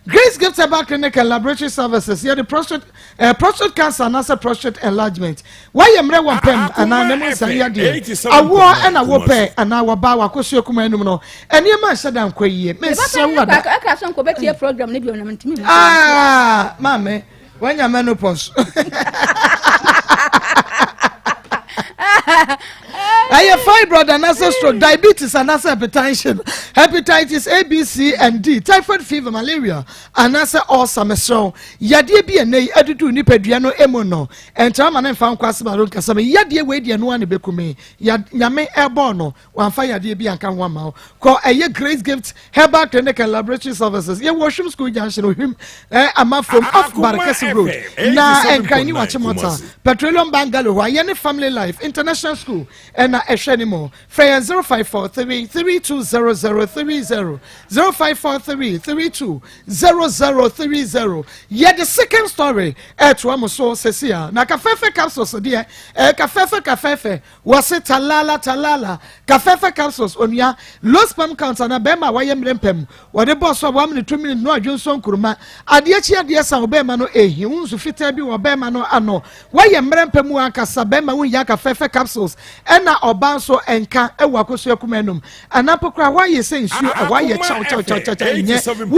Grace Gift Herbal Clinic and Laboratory Services. Yeah, the prostate cancer and also prostate enlargement. Why am I one pen and I never say I war and I will pay and I will bow a cosio command. And you must sit down quiet. Miss program. Mammy, when you're menopause. I have fibroid and stroke, diabetes and hypertension, hepatitis A, B, C, and D, typhoid fever, malaria, and awesome so. Yadia be a nay, editu nipediano emono, and Taman and found Quasamaron Casame, Yadia Wadi and one become Yame Airborno, one fire dear be and can 1 mile. Call a year Grace Gift, Herbal Clinic and Laboratory Services, your washroom school junction with him, a month from off Barakasi Road. Na and can you watch a motor? Petroleum Bangalo, Wayane Family Life, International School, and anymore. Freya 0543-320030. 0543-320030. Yet the second story, Tuamoso Cecia. Na Cafefe capsules, dear, Cafefe, was it talala, Cafefe capsules on ya, low spam counts and a bema, Wayam Rempem, what the boss of 1 minute 2 minutes, no, Johnson Kuruma, Adiachia, dear San Obemano, he wants to fit every Obemano, ano, Wayam Rempemuaka, Sabema, Yaka Fefe capsules, and now Obanso and Ka, Ewakosia Kumenum, and Apocra, why you saying, why you chow, when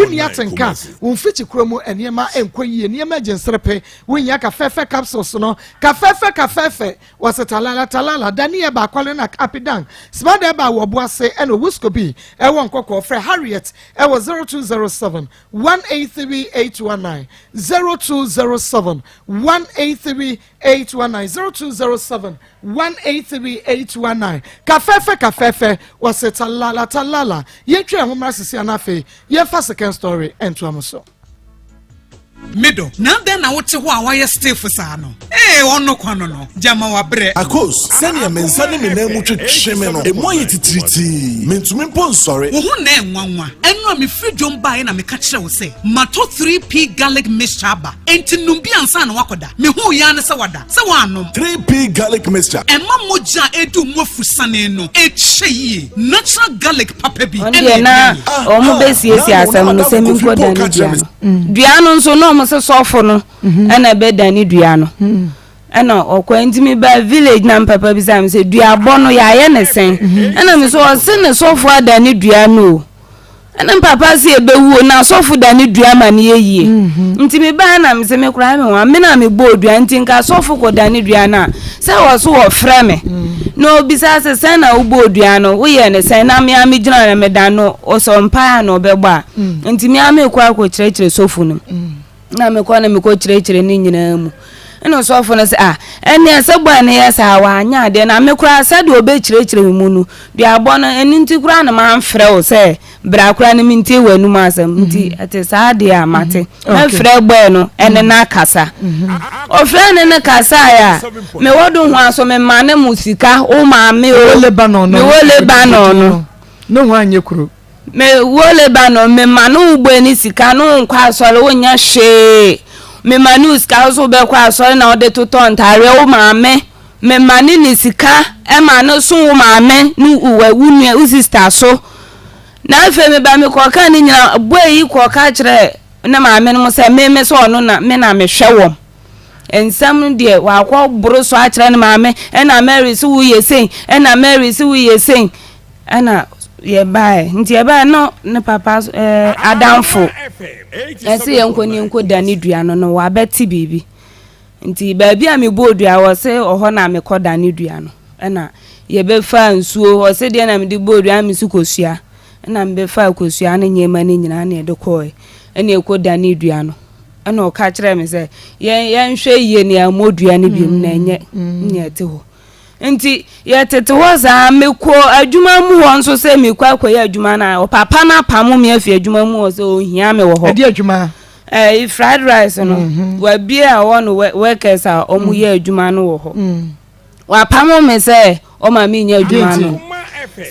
Yats and Ka, won't fit Chromo and Yama and Quay and emergency repair, when Yaka Fefe capsules, no, Cafefe was a talala, Dania Bacolina Apidang, Smart Eba Wabwase and a Wuskobi, Ewan Coco, Fre Harriet, Ewa 0207 183 819 0207 183 819 0207 183 819 Cafefe was a talala ye try ho marasisi anafe ye fa second story ento amoso Middle. Now then, I want to why you stay for Sano. Ono kwano no. Jama wa bre. Akos, send your men send me name much shemeno. E mo yiti triti. Mentumi pon sorry. Wo hu na enwanwa. Eno me free jom buy na me ka kire wo say. Mato 3P garlic mixture ba. Enti numbi ansa na wakoda. Me hu ya ne se wada. Se wanom. 3P garlic mixture. Ema moja edu mofu sane no. Eche natural garlic papa bi. Onde na o mo besiesi asam no se mi nkoda ni duano. Duano nso no mo se sofo no na be dani duano. Ena okwantimi ba village na papa bi sam se duabo no ya ye ne sen. Ena mi so se ne sofo adani duano. Ena papa se ebewu na sofo dani duama ne yeye. Ntimi ba na mi se me kura me wa me na me bo duan tinka sofo ko dani duana. Se wo so wo frɛ me. No bisa se sen na ubo duano wo ye ne sen na me ami gina na me dano o so mpa na obegba. Ntimi ame kwa ko kyerɛkyerɛ sofo no. Na me kwa na me ko kyerɛkyerɛ ni nyina mu. Eno so afo na se ene asebwa na yesa wa anya de na me kura se de obe kyerɛkyerɛ mu nu de abo no eni nti kura na man frɛ o se bra kura na minti wanu ma asam nti ate sa de amate me frɛ gbo no ene na kasa o frɛ ne kasa ya me wodo ho aso me mane musika o ma me o Lebanon me wo Lebanon no ho anye kuro me wo Lebanon me manu ugbo ni sika no nkwa asore wonya hwe me manus ka so be kwa asore na ode toton tare o maame me mani ni sika e ma no so o maame nu uwa wunu u sister so na afa me ba me ko ka ni nyina boyi ko ka kire na maame no se me so no na me na me hwewom ensam de wa kwa buru so a kire na maame e na Mary so wu yesen e na Mary so wu yesen e na ye bai nti ye bai no ne papa adamfo ese ye nkoni nkoda ni duano no wa beti bibi nti baabi a me bodua wo se oho na me koda ni duano na ye be fa nsuo wo se de na me de bodua me su kosua na me be fa kosua na nyema ni nyina na de koe na ekoda ni duano na o ka kire me se ye nhwe ye ne amodua ni bim na nye te ho nti ye tete woza meko adwuma mu ho nso se meko akoye adwuma na o papa na pamo me afi adwuma mu o se o hia me wo ho ade adwuma fried rice no wa bia wo no workers a o mu ye adwuma no wo ho wa pamo me se o ma me nya adwuma no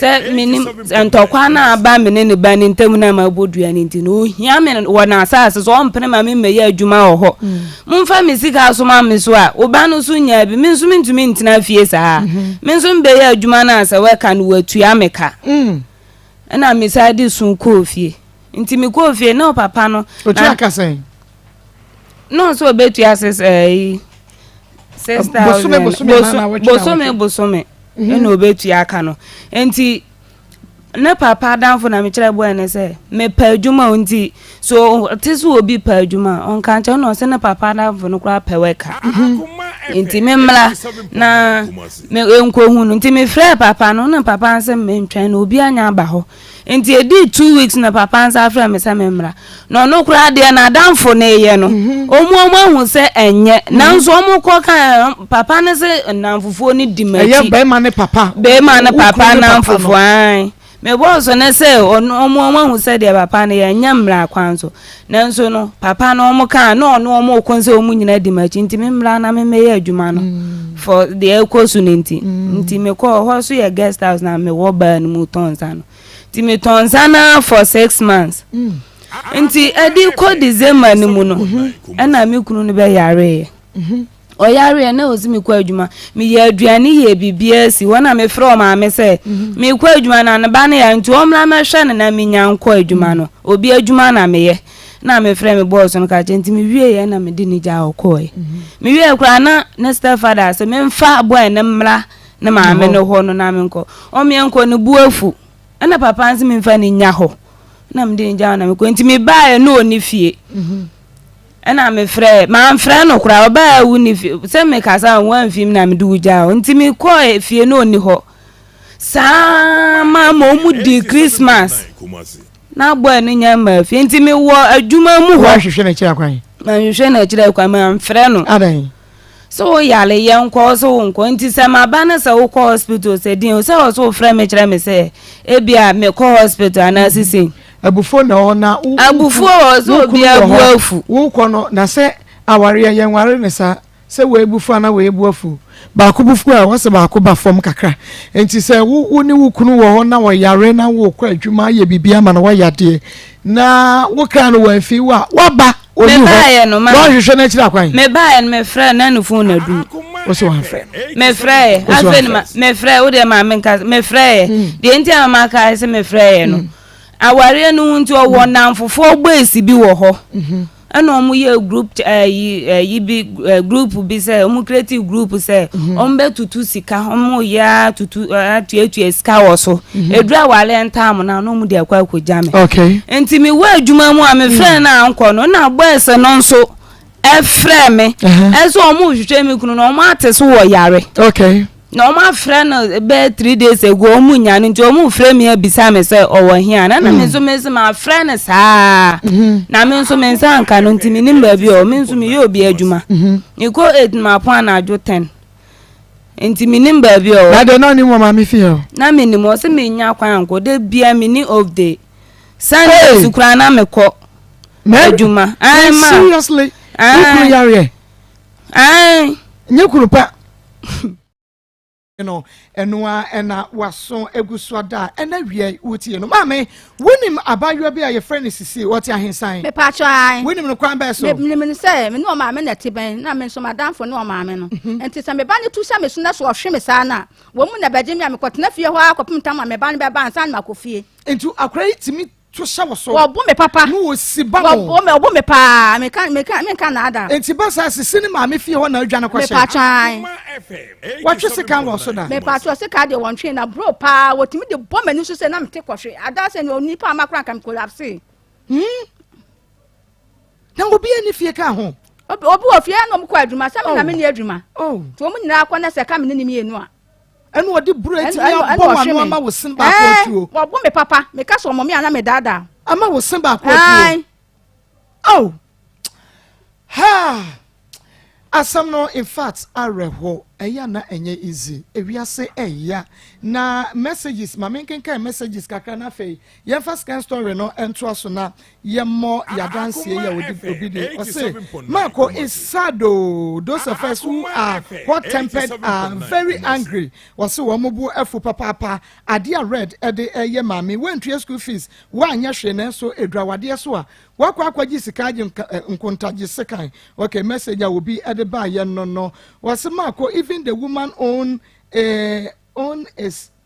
se minim entokwa na aba me ne ba ni ntam na ma bodua ni nti no hia me wo na asase so mpene ma me me ye adwuma wo ho mumfa me sika so ma me so a oba no so nya bi me nso ntumi ntina fie sa me nso mbe ye adwuma na asa we ka no watua me ka na me sa di sun ko fie nti me ko fie na papa no otu aka sen no so betu access bosome na obetu aka no nti na papa danfo na me kire boy ne se me pa adwuma nti so tisu obi pa adwuma on kan che no se na papa danfo no kra pa weka nti me mla na me enko hunu nti me frɛ papa no na papa anse me ntwan na obi anya ba ho nti edi 2 weeks na papa anse afrɛ me se me mra no kra de na danfo na ye no omu hu se enye na nso omu kɔ kan papa ne se nanfofo ni dimachi eye be ma ne papa na nanfofo an me boss na say omu hu say de papa na ya nyamra kwanso nanso no papa na omu kan na omu konse omu nyina di machi nti me mra na me meye adwuma no for the ekosu nti me call ho so ya guest house na me wo ba no mu tonsa no nti me tonsa na for 6 months nti edi ko December ni mu no na me kunu no be yare oyare na ozimi kwa adwuma me ye aduane ye bibia si wona me frɛ ma me se me kwa adwuma na ba na ya nti omra ma hwɛ na me nya nkɔ adwuma no obi adwuma na me ye na me frɛ me boss no ka nti me wie ye na me di ni ja okɔe me wie kra na stepfather se me mfa boy na mmra na ma me no ho no na me nkɔ o me nkɔ no buafu na papa nsi me mfa ni nya ho na me di ni ja na me kɔ nti me ba ye no oni fie na me frɛ ma frɛ no kura oba wu ni se me kasa wan film na me du ja nti me ko fie no ni ho sa ma mu di Christmas na boy no nya ma fie nti me wo adwuma mu ho hwehwe na kira kwan ma hwehwe na kira kwan ma frɛ no adan so yale ye nko so nko nti se ma ba na se wo ko hospital se din se wo so frɛ me kira me se e bia me ko hospital na sisin abufo na ona abufo so bi abuafu wo kono na se aware ye nware ne sa se we abufu na we abuafu ba ko bufu a wose ba ko ba fom kakra enti se wo ni wo kunu wo ho na wo yare na wo kwa adwuma ye bibia ma na wo yade na wo kra no wa fi wa ba me bae no ma wo hwehwe na kira kwan me bae no me frɛ na no phone na du wo so wa frɛ me frɛ afeni ma me frɛ wo de ma me nka me frɛ de enti ama ka se me frɛ no aware no nti owo namfofo gbesi bi wo ho ana omu ye group group bi se omu creative group se ombe tutu sika omu ya tutu atu sika wo so edura wale ntam na no mu de akwa akojame okay enti mi wa adwuma mu a me friend na anko no na boys no nso e frɛ me eso omu hwehwɛ mi kunu no omu atese wo yare okay no ma friend be 3 days ago omu nya nti omu frɛ me abisa me say owo hia na me so me se ma friend saa na me so me nsa anka no nti me nim ba bi o me so me ye obi adwuma ni ko 8 ma po na ajo 10 nti me nim ba bi o na de no ni mo ma me feel na me nim o se me nya kwan anko de bia me ni of the Sunday sukura na me ko adwuma ai ma seriously ukuru yare ai nyekuru pa you know enua ena waso eguswada ena wie wutie no mame wonim abayo bia ye friend sisi what ahensan me pa chai wonim no kwan be so me say me no mame na tiben na me so madam fo no mame no enti se me ba ne tu se me so na so hwe me sa na wo mu na baje mi amekotena fie ho akopim tam me ba ne be ba ansan ma kofie enti akra itimi to shawo so wo bo me papa no wo siba wo bo me pa me kan na ada enti ba sa sisi ni mame fie ho na adwa na kwashe me pa chai watwe se kan wo so da me pa to se ka de won twe na bro pa wotimi de bo mani so se na mte kwahwe ada se no nipa amakran kam collapse na obi ani fie ka ho obi wo fie na mo kwa adwuma se me na me ni adwuma to mo nyina akwa na se ka me ni mi enu a enu odi buru eti ya bo wa no ama wo sin ba ko tuo wo bo me papa me ka so mo me ana me dada ama wo sin ba ko tuo oh ha asam no in fact areho eya na enye easy ewiase eya na messages mama nkenkan messages kakra na fe ye first scan story no ento aso na ye mo ya dance ye odi obidi o say Marco is sad those of us who are hot tempered are very angry was so omobu efu papa ade a red ede ye mama when three school fees wa anya hwe na so edrawade so a wakwaji sika je nkontaje sekan okay message a obi ede ba ye no was Marco even the woman own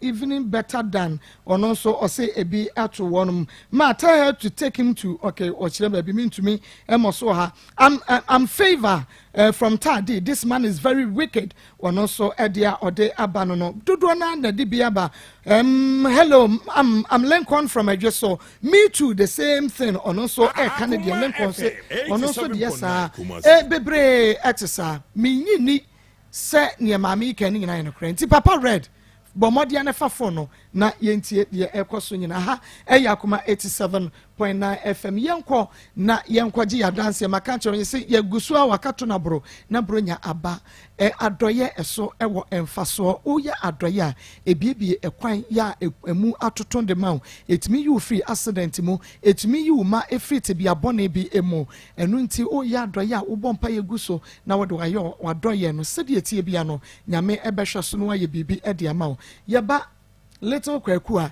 evening better than or also or say a be at one. Ma tell her to take him to okay or she be mean to me. I'm favor from Tadi. This man is very wicked. Or also Edia or de Abanono. Dudwana na dibiaba. Hello, I'm Lincoln from Ejeso. Me too, the same thing. Or also Canadian Lincoln say. Or also yes, bebre etisa. Me ni se ni mami keni na ino papa red. Bomodia ne fafo no na yentie ye ekoso nyina ha Akoma 87.9 FM yenko na yenko gi ya dance maka ncho yesi ye gusu a wakato na bro nya aba adoye eso ewo emfaso o ye adoye a ebiebie ekwan ya emu atoto de ma etimi you free accident mu etimi you ma efrite bia bone bi emu enu nti o ye adoye a wo bompa ye guso na wo de wayo wadoye no sede etie bia no nyame ebehwe so no aye bibi e de ama yaba little kwakua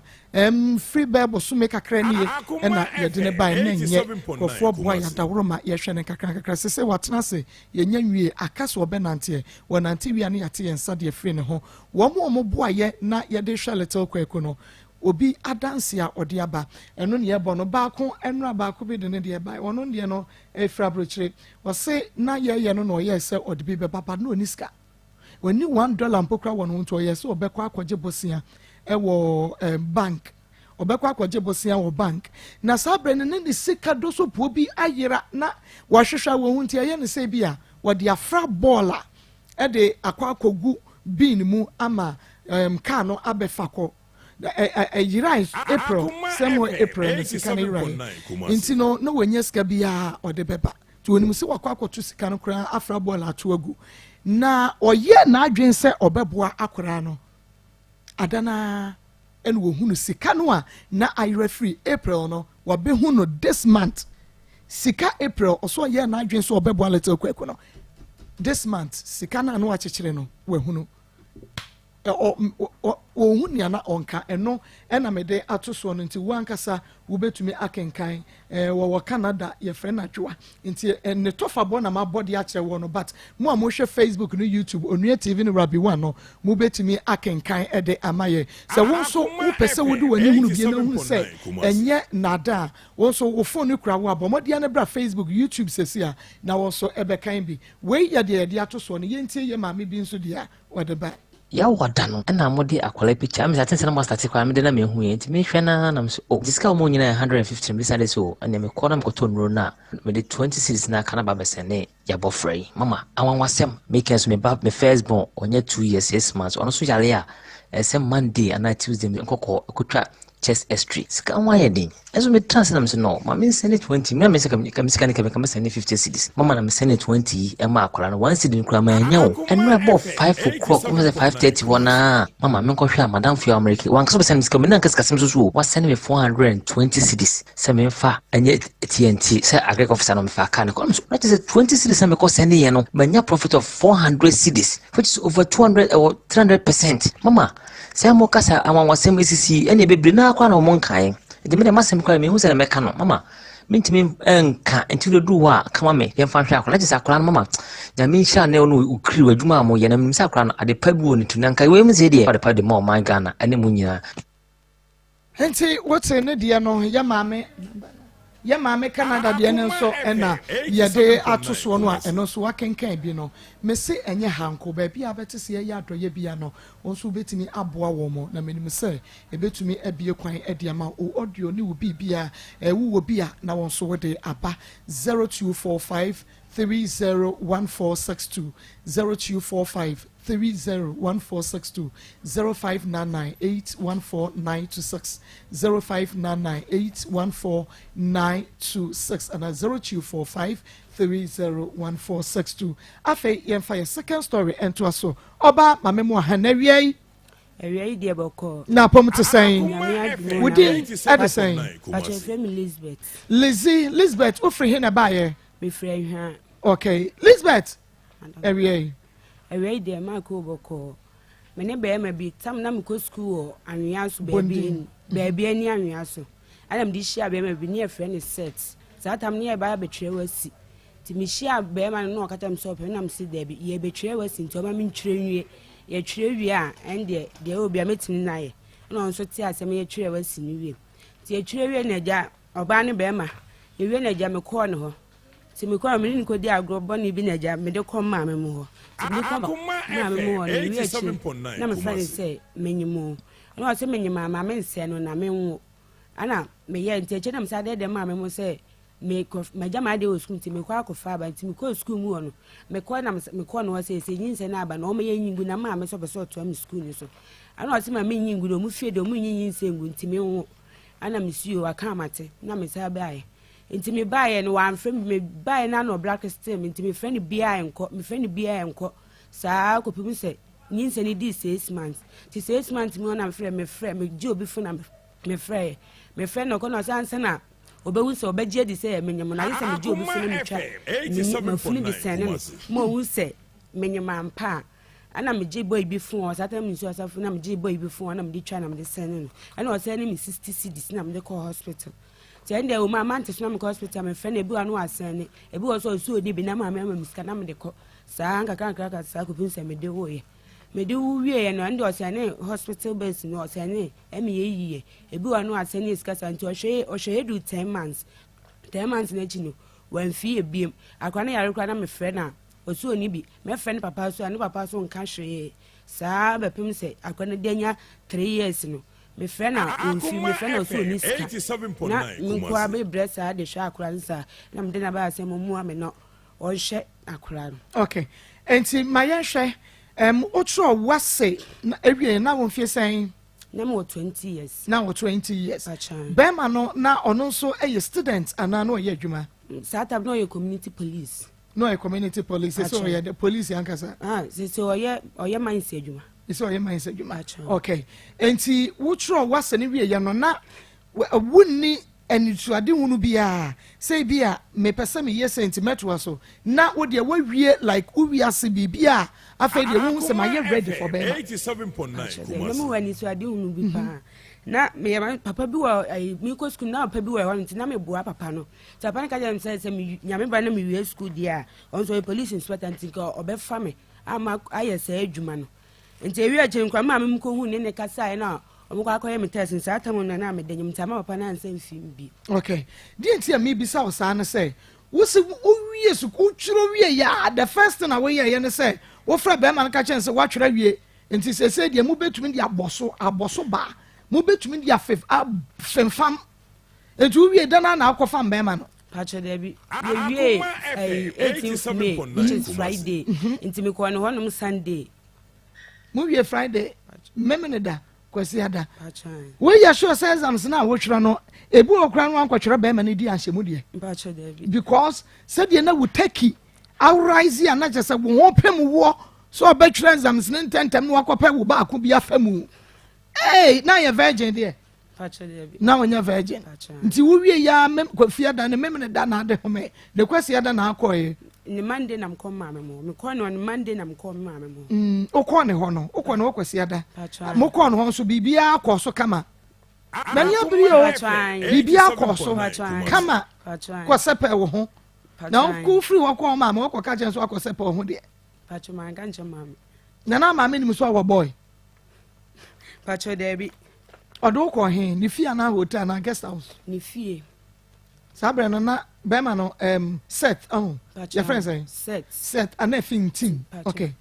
free bible so make kakra nie na yedine bai na nye kofo boa ya dawroma ye hwe ne kakra sese watena se ye nyanwie akaso obenante wonante wi ane yate yensa de free ne ho wo mo boa ye na yede hwe little kwaku no obi adanse a ode aba eno ne yebo no baako eno abaako bi de ne de bai wono de no efra brochire wo se na ye no no ye se ode bi be papa no niska woni $1 mpokra wono nto ye se obekwa akwaje bosia ewo bank obekwa akwaje bosia wo bank na sabre ne sika doso po bi ayira na wahwehwa wo hunti ye ne se bia wo de afra baller de akwakogu bin mu ama car no abefako ayira April same April ne sika ne right inti no wenye sika bia ode beba to onim se wakwakotu sika no kra afra baller atoagu na oye na adwen se obeboa akora no adana en wo hunu sika no a na ayre free April no wa be hunu this month sika April oso ye na adwen se obeboa little kweko no this month sika na no achechire no wa hunu o hunia na onka eno ena mede atoso no nti wankasa wo betumi akenkan wo Canada ye friend adwa nti ne tofa bo na mabodi a kire wo no but mo hwe Facebook no YouTube Onua TV no Rabi 1 no mo betumi akenkan ede amaye se won so wo pese wo de wani hunu bie na hunu se enye nada won so wo phone kura wo abomodi na bra Facebook YouTube sesia na wo so ebekan bi we ye de atoso no ye ntie ye maame bi nso dia wode ba ya wada no na mode akwala picture am zaten sana master tikwa me de na me hu ye nti me hwe na na so oh diska mo nyina 150 me sade so na me kɔ na me kɔtɔ nro na me de 20 cities na kana ba besene ya bofrey mama awan wasem me kenso me ba me first born onye 2 years 6 months ono so yare a sem Monday and Tuesday me nkɔkɔ ekotwa chest S3 sika wa ye din ezo me transfer na me so no ma me send 20 me sika me send 50 cities mama na me send 20 e ma akwala no 1 cedi nkura ma anya wo enu about 5 o'clock me say 5:30 wona mama me nkɔhwe a madam for America wan kaso be send sika me na nkasa so wa send me 420 cities se me fa anya TNT se agree officer no me fa ka ne ko so that is 20 cities me ko send ye no manya profit of 400 cities which is over 200 or 300%. Mama se mo kasa awan wasem esisi ene bebre na akwa na mo nkan de me de masem kwa me hu se na meka no mama mentimi enka enti do wa kama me ye fa hwe akwa just akwa no mama ja me sha na no ukiri wadwuma mo ye na me sa akwa no ade pa bi woni tunanka we me se de ade pa de mo my Ghana ene mo nyina enti what's ne de no ya maame Canada de ne nso ena ye de atoso no a eno so wakenkan bi no me se enye hanko ba bi abetese ye adoye bia no onso betimi aboa wo mo na menim se ebetumi abie kwan ade ama o audio ni wo bibia wo bia na wonso wo de aba 0245 301462 0245 301462 0599814926 0599814926 and 0245 301462 afi yemfa your second story ento aso oba mamemu hanawiai Area de boko na pom to say wudi at the saying Lisbeth ofri he na baye me frɛ ha okay Lisbeth area de Marco boko me ne be ma bi tam na me ko school anwea so baby ani anwea so adam di shia be ma bi ne frɛ ne set sa tam ne ba betwere wasi ti me shia be ma no kata me so pe na me si da bi ye betwere wasi nti o ma me ntwere nwie ye twere wie a ende de obi a metini na ye no so ti asem ye twere wasi ni wie ti ye twere wie na ja oba ne be ma ye wie na ja me ko ne ho ti me ko me ni ko di agro boni bi na ja me de ko ma me mu ho ti me ko ma me mu ho ni wie chi na me fa say menyimu no se menyima ma me nse no na me nwo ana me ye nti eche na me sa de ma me mu say me ko majama de oskun ti me ko akofa ba ti me ko school mu ono me ko na me ko no say nyinse na aba na o me ye nyingu na ma me so be so to am school ni so ana o se ma me nyingu do mu fie do mu nyinse ngu ti me wo ana me suo aka amate na me sa ba ye nti me ba ye no wan frem me ba ye na no black system nti me friend bia enko me friend bia enko sa ko pimu se nyinse ni di 6 months ti 6 months me na me frem me ji obi fu na me frem no ko no sanse na obewu se obeje di se menyem na yese meji obi funu mitwa me funu di se ne mo wu se menyem ampa ana meji boy bi fun o sata me nsu asafu na meji boy bi fun na me di twa na me di se ne ana o se ne me 60 cedis na me di call hospital ti ende o ma mante na me call hospital me fe na ebi anu asen ne ebi wo so su odi bi na ma me miska na me di ko sa nka sa ko pin se me di wo ye me di wie no ende o se ne hospital base no o se ne emi ye yiye ebi wanu aseni iskasa nti o hwe do 10 months na chino wan fi ebiem akwa na yare kwa na me frɛ na osu oni bi me frɛ ne papa so ani papa so nka hwe saa bepem se akwa na denya 3 years no me frɛ na onfi me frɛ na osu oni ska na nko abe bresa de hwe akwa nsa na me de na ba asem mu ame no o hwe akwa no okay enti mayenhwe otro wase na ewie na won fie sen na mo 20 years now 20 years bema no na ono nso eye student ana no ye adwuma sata no ye community police no ye community police so ye the police yankasa so oye manse adwuma so oye manse adwuma okay enti wotro wase ne wie ye no na wunni enituade hunu bia say bia me pese me ye centimeter so na wo de wawie like uwiase bibia afei de wo se ma ye ready for bema 87.9 mo wani so ade hunu bi pa na me papa bi wa mi ko school na papa bi wa won na me boa papa no so papa ka jam say me nyame ba na me wie school dia on so police inspector ntika obefa me ama ayese adwuma no nti ewi ache nkwa ma me ko hu ne kasa na omukwa akoye me test nsa atamu na me denyim tama papa na nsa mfim bi okay di ntia me bi sa osa na say wo se wo wie su ko twiro wie ya the first thing away ye ne say wo fra be man ka chen say wa twira wie nti se de mu betumi di aboso ba mu betumi di afef femfam nti wo wie dana na akofa be man no pacho de bi ye wie 18th May which is Friday nti me ko no honom Sunday mu wie Friday memene da kwasi ada we ya sure say exams na wo twira no ebu okra no ankotwira be man di anhyemu de pacho de bi because said de na wo taki awrise ya na jese wo pem wo so obetwira exams ne ntentem no akopa wo ba ko bi afamu na ye virgin de pacho de bi na wonya virgin nti wo wie ya kwafi ada ne memene da na ade home de kwasi ada na akoye ni Monday na mko mama mo me ko no on Monday na mko mama mo o ko ne ho no o ko no kwasi ada mo ko no ho so bibia akoso kama mani abiri o bibia akoso kama ko sepe wo ho na ko free wo ko mama wo ko ka chen so akosepe wo ho de pacho man kan chen mama na mama ni so wo boy pacho debi odo ko he ni fie na hotel na guest house ni fie sabre no na bema no set your friend say set and nothing team okay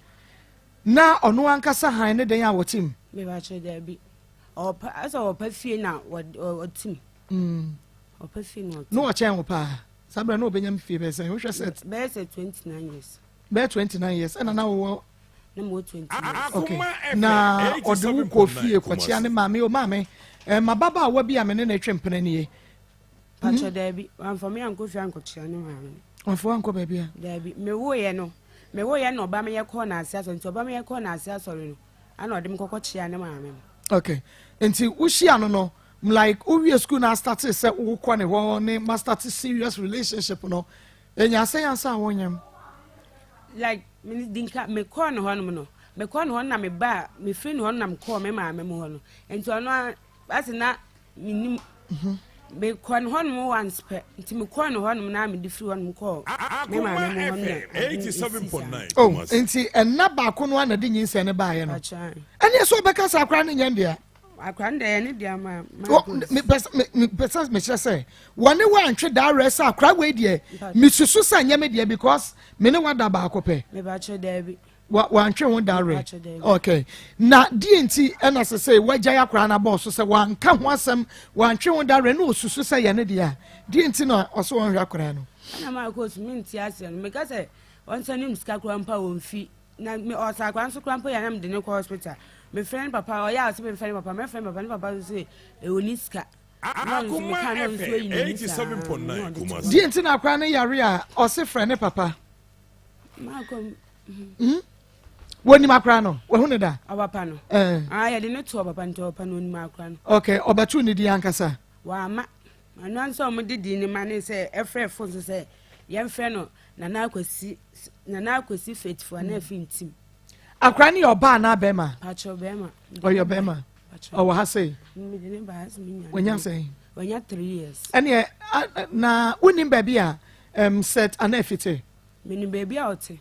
na ono ankasa han ne den ya wo team me ba che there be o asa o pa fie na o team o pa fie no o chen wo pa sabre no obenyam fie be say wo hwe set be say 29 years be 29 years and na wo na mo 20 years okay na odu ko fie ko chia ne mame o mame mababa wa bi amene na twempene ne pacho debi wan for me anko fi anko chia ne mame on for anko ba bia debi me wo ye no ba me ye ko na asia so nti ba me ye ko na asia so no ana odem kokko chia ne mame okay nti wo hia no like we school na start say wo ko ne ho ne ma start serious relationship no enya say ansa wonyam like me dinka me ko no ho no me ko no ho na me ba me free no ho na me ko me mame mo ho no nti ono asina minim me kon hon once pe nti me kon hon na me di free hon ko me ma me mo hon 87.9 oh nti enna ba ko no na di nyinse ne ba ye no ene so be ka sakra ne nyande a akwanda any dear ma me person me say one wa antwe da rest akra we de me susu sa nya me de because me ne wada ba akope me ba che da bi wa antwe won da re okay na DNT na say wagya akra na boss say wan ka ho asem wa antwe won da re na osusu say ye ne de a DNT na oso won hwa akra no na Maa Akos me nti ase no me ka say on sanim ska krampa won fi na me osa kwan so krampa ya na me de ne ko hospital my friend papa or ya my friend papa say Oniska. Akoma 87.9 Kumasi. DNT na kwa na yare a o se friend papa. Makom. Woni makra no, we hu ne da. Papa no. Ya de ne to papa nto papa no ni makra no. Okay, obatu ni di ankasa. Wa ma. Anu anso mo didi ni ma ne say efrefo so say yem frɛ no Nana Akwasi faithful na afintim. Akra ni oba na bema. Pacho bema. O your bema. O wa ha say. Me de ne ba has me nya. Wanya say. Wanya 3 years. Ene na unim baby a set anafite. Me ni baby a ote.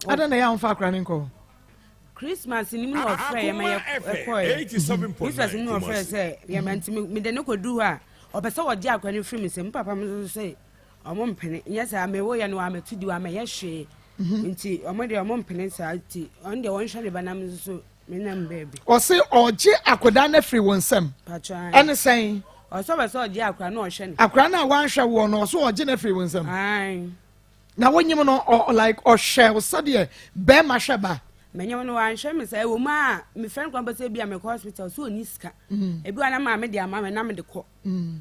Ada na ya onfa akra ni nko. Christmas ni mo ofre ya ma ekoi. 87.9 Christmas ni mo ofre say ya ma ntimi me de ne kodu ha. Opese wo di akra ni free me say papa me say omo mpene. Yes I me wo ya no ametudi wa me ye hwe. Nti omo de omo mpene sa ti on de won hwale banam so me nam baby O se oje akoda na free wonsam patran ene sen o so be so oje akra na o hwe ne akra na wan hwe wo no so oje na free wonsam ai na wonyim no like o hwe so de be ma hwe ba menyem no wan hwe me say wo ma me friend kwa be say bia me hospital so oni sika ebi wana ma me de ama me na me de ko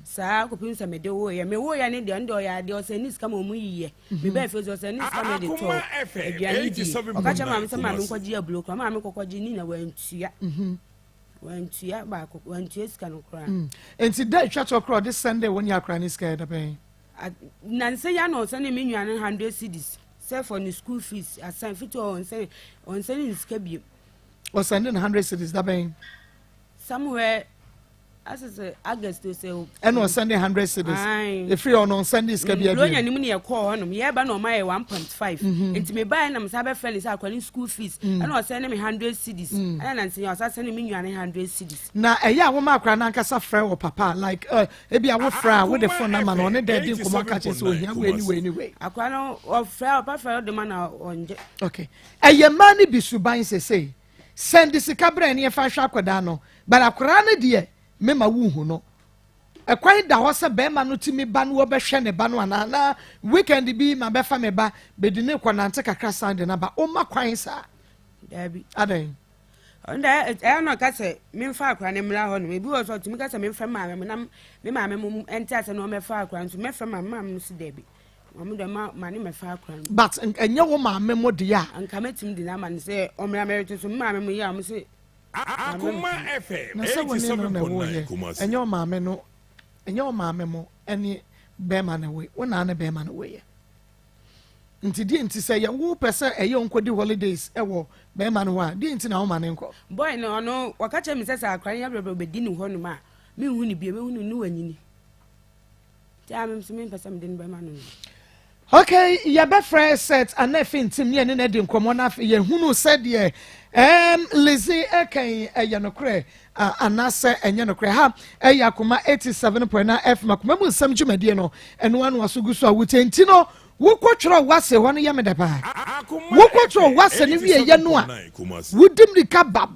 saa ko pin sa me de wo ya ne de ndo ya de o say ni sika ma mu yiye me be fe so say ni sika me de to aduane di o ka cha ma me say ma me nkwaji abulo kwa ma me kokwaji ni na wantua ba ko wantua sika no kra enti da twa to kra this Sunday when you akra ni sika da ben nan say ya no say ni me nwane 100 cedis for the school fees assign fit on say in skabie or sending 100 cedis that being somewhere as a August to say and was sending 100 cedis if you on Sunday skabie lo nya ni mu ne call honum ye ba no my 1.5 enti me buy na me sabe friend is akwani school fees and was sending me 100 cedis and nan say you sending me nwane 100 cedis na eya wo ma akra na nkasa frɛ wo papa like e bia wo fra wo the phone number no ne dey din komo catch so hia we anyway akwa no of fra papa fra de man onje okay eye ma ni bisuban sese send sika bra ne fa hwa akoda no but akra ne de me ma wu hu no ekwan da ho se be ma no timi ba no obehwe ne ba no ana na weekend bi ma be fa me ba be di ne kwanante kakra Sunday na ba o ma kwan sa dabi adan onda no ka se me fa akra ne mra ho no ebi wo so timi ka se me fa ma me na me ma me mu enti ase no me fa akra nso me fa ma me si dabi mamu de ma ne me fa akra but enye wo ma me mo de ya anka metim di na ma ne se o mra me to so ma me mu ya mo se Akoma FM 87.9 Kumasi. Enyo maame no enyo maame mo ene be ma na we wona na be ma na we nti di nti say wo pese eyo nkodi holidays ewo be ma no wa di nti na wo ma ne nko boy no wakache mi sesa akran ya brebe be di ni ho no ma me hu ni bia me hu ni wanyini ti am so me pese me di ni be ma no okay ya be fresh set anafi ntim ne ne di nkomo na ye hunu said ye Lizzie ekan eyanokre anase enyanokre ha Akoma 87.9 FM akoma mu nsam dwumadie no eno anu asoguso a wutenti no wokotworo wase ho no yeme de pa wokotworo wase ne wie ye no a wudim dika ba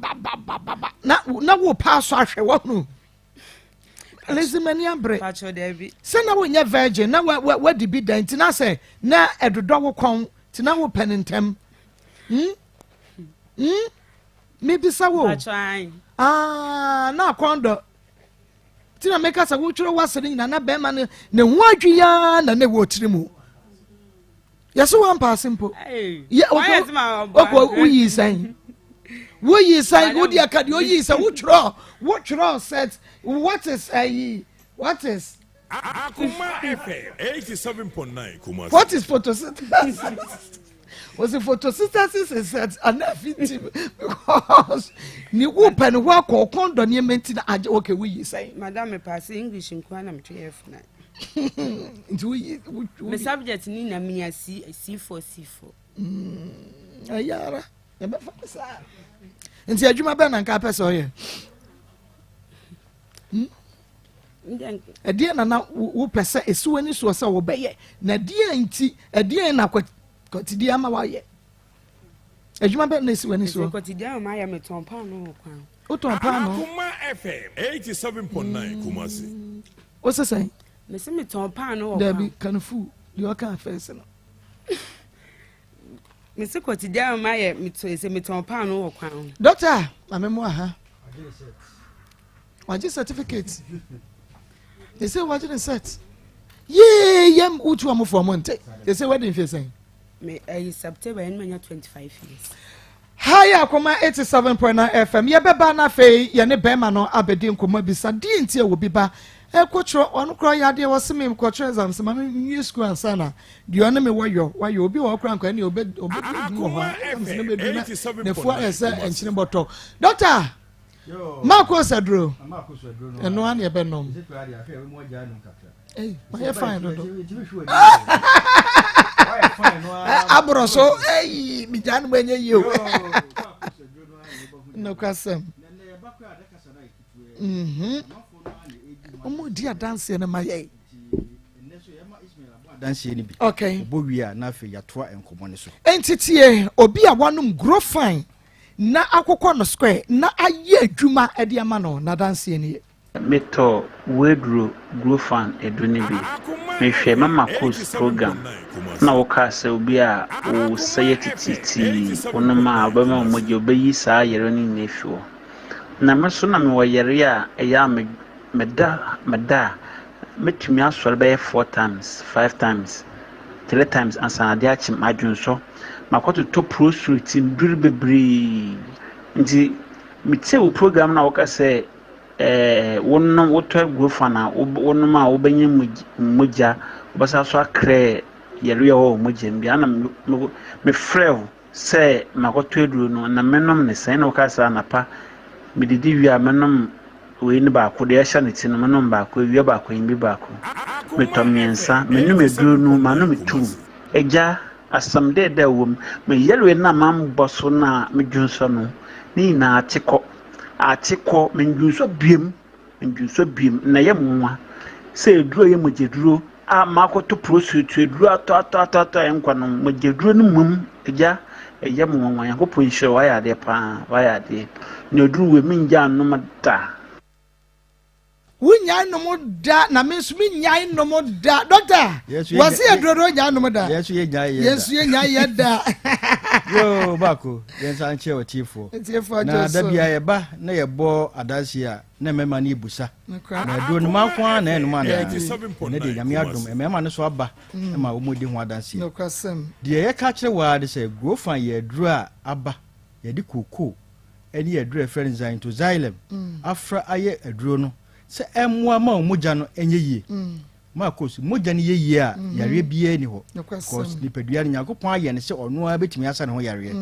na wo pa so ahwe wo no Lizzie mani abre pacho David se na wo nya virgin na wa di bi dan ti na se na edodo wo kon ti na wo penentem maybe sawo na kondo tina make sa wo tworo wasere na be ma ne hu adwia na ne wo tirimu yeso one pass simple yeah okay we saying wo dia ka de oyi say wo tworo set what is Akoma FM 87.9 Kumasi. what is photosynthesis was a photosynthesis is that enough because ni open wo ko kondo ni menti na okay we say madam me pass English nkwa na mtwe F9 into the subject ni na me C4 ayara e be fa sa nti adwuma be na nka pese oye ɛdeɛ na wo pɛ sɛ ɛsi w'ani soɔ sɛ wobɛyɛ na deɛ nti ɛdeɛ na kɔtidi ama wayɛ adwuma bɛ na ɛsi w'ani soɔ kɔtidi ama ayɛ metɔn paano kwan wotɔn paano Akoma FM 87.9 Kumasi. wosɛ sɛn mesi metɔn paano dabi kanofu deɛ ɔka afɛs no mesi kɔtidi ama ayɛ metɔn paano kwan doctor amemo aha wagye certificate they say wagye the set yam utu amofo mo nte they say wedding face saying me September en manya 25 years Hi Akoma 87.9 FM ye beba na fei ye ne bema no abedi nkoma bisa di ntie wo biba e kwotro ono kro ya de wo seme kwotro exams ma me school answer na di ono me wayo obi wo kra nkwa ne obi wo ha ne fu ese enchine boto doctor Maa Akos adro eno an ye benom eh my fine no abro so eh mi jan menye yo no kwasem omo dia dance na maye dance ni bi okay obowia na afi yatoa enkomo ne so entitie obi a wanum grow fine na akokɔ no square na aye adwuma ade ama no na dance ni meto wedro grow fan eduni bi mehwe Maa Akos program na woka se obi a wo saye tititi onoma obama moje obayi saa yere ni nefio na meso na me wo yere a eya meda metumi asore be 4 times 5 times 3 times ansanade achi madwunso makoto to pro street nduru bebre nti mite wo program na woka se wonno woto grofana wonno a wobanye moja obasa so akre yere wo moja mbia na me frew se makoto eduro no na menom ne sen na woka sa napa mididi wi a menom we ni ba ko de ehya ne ti no menom ba ko wi ba ko yimbi ba ko metomiensa menum eduro no manu metum eja asamde da wom me yelwe na mam boso na medwunso no ni na atiko menjunso biem na ye mwa se eduro ye mojeduro a makoto prosuit eduro ato enkwa no mojeduro no mum eja eye mwa yakopon hye waya de pa waya de na eduro we minja no mata wunya no da na me nso mi nya no da doctor wasi eduro nya no da yesu ye nya ye da yo bako yensa nche otifo na dabia ye ba na ye bo adansi a na mema na ibusa na do no makwa na enu ma na de nyame adom mema ne so aba ma wo modi ho adansi no kwasem de ye ka kire wa de se go fan ye duru a aba ye de koko eni ye duru friend zain to xylem afra aye aduro no se emwa ma omuja no enye yie Maa Akos moja ni yeye a yare bia ni ho cause nipadua ni Yakopon aye ne se ono a betimi asa ne ho yare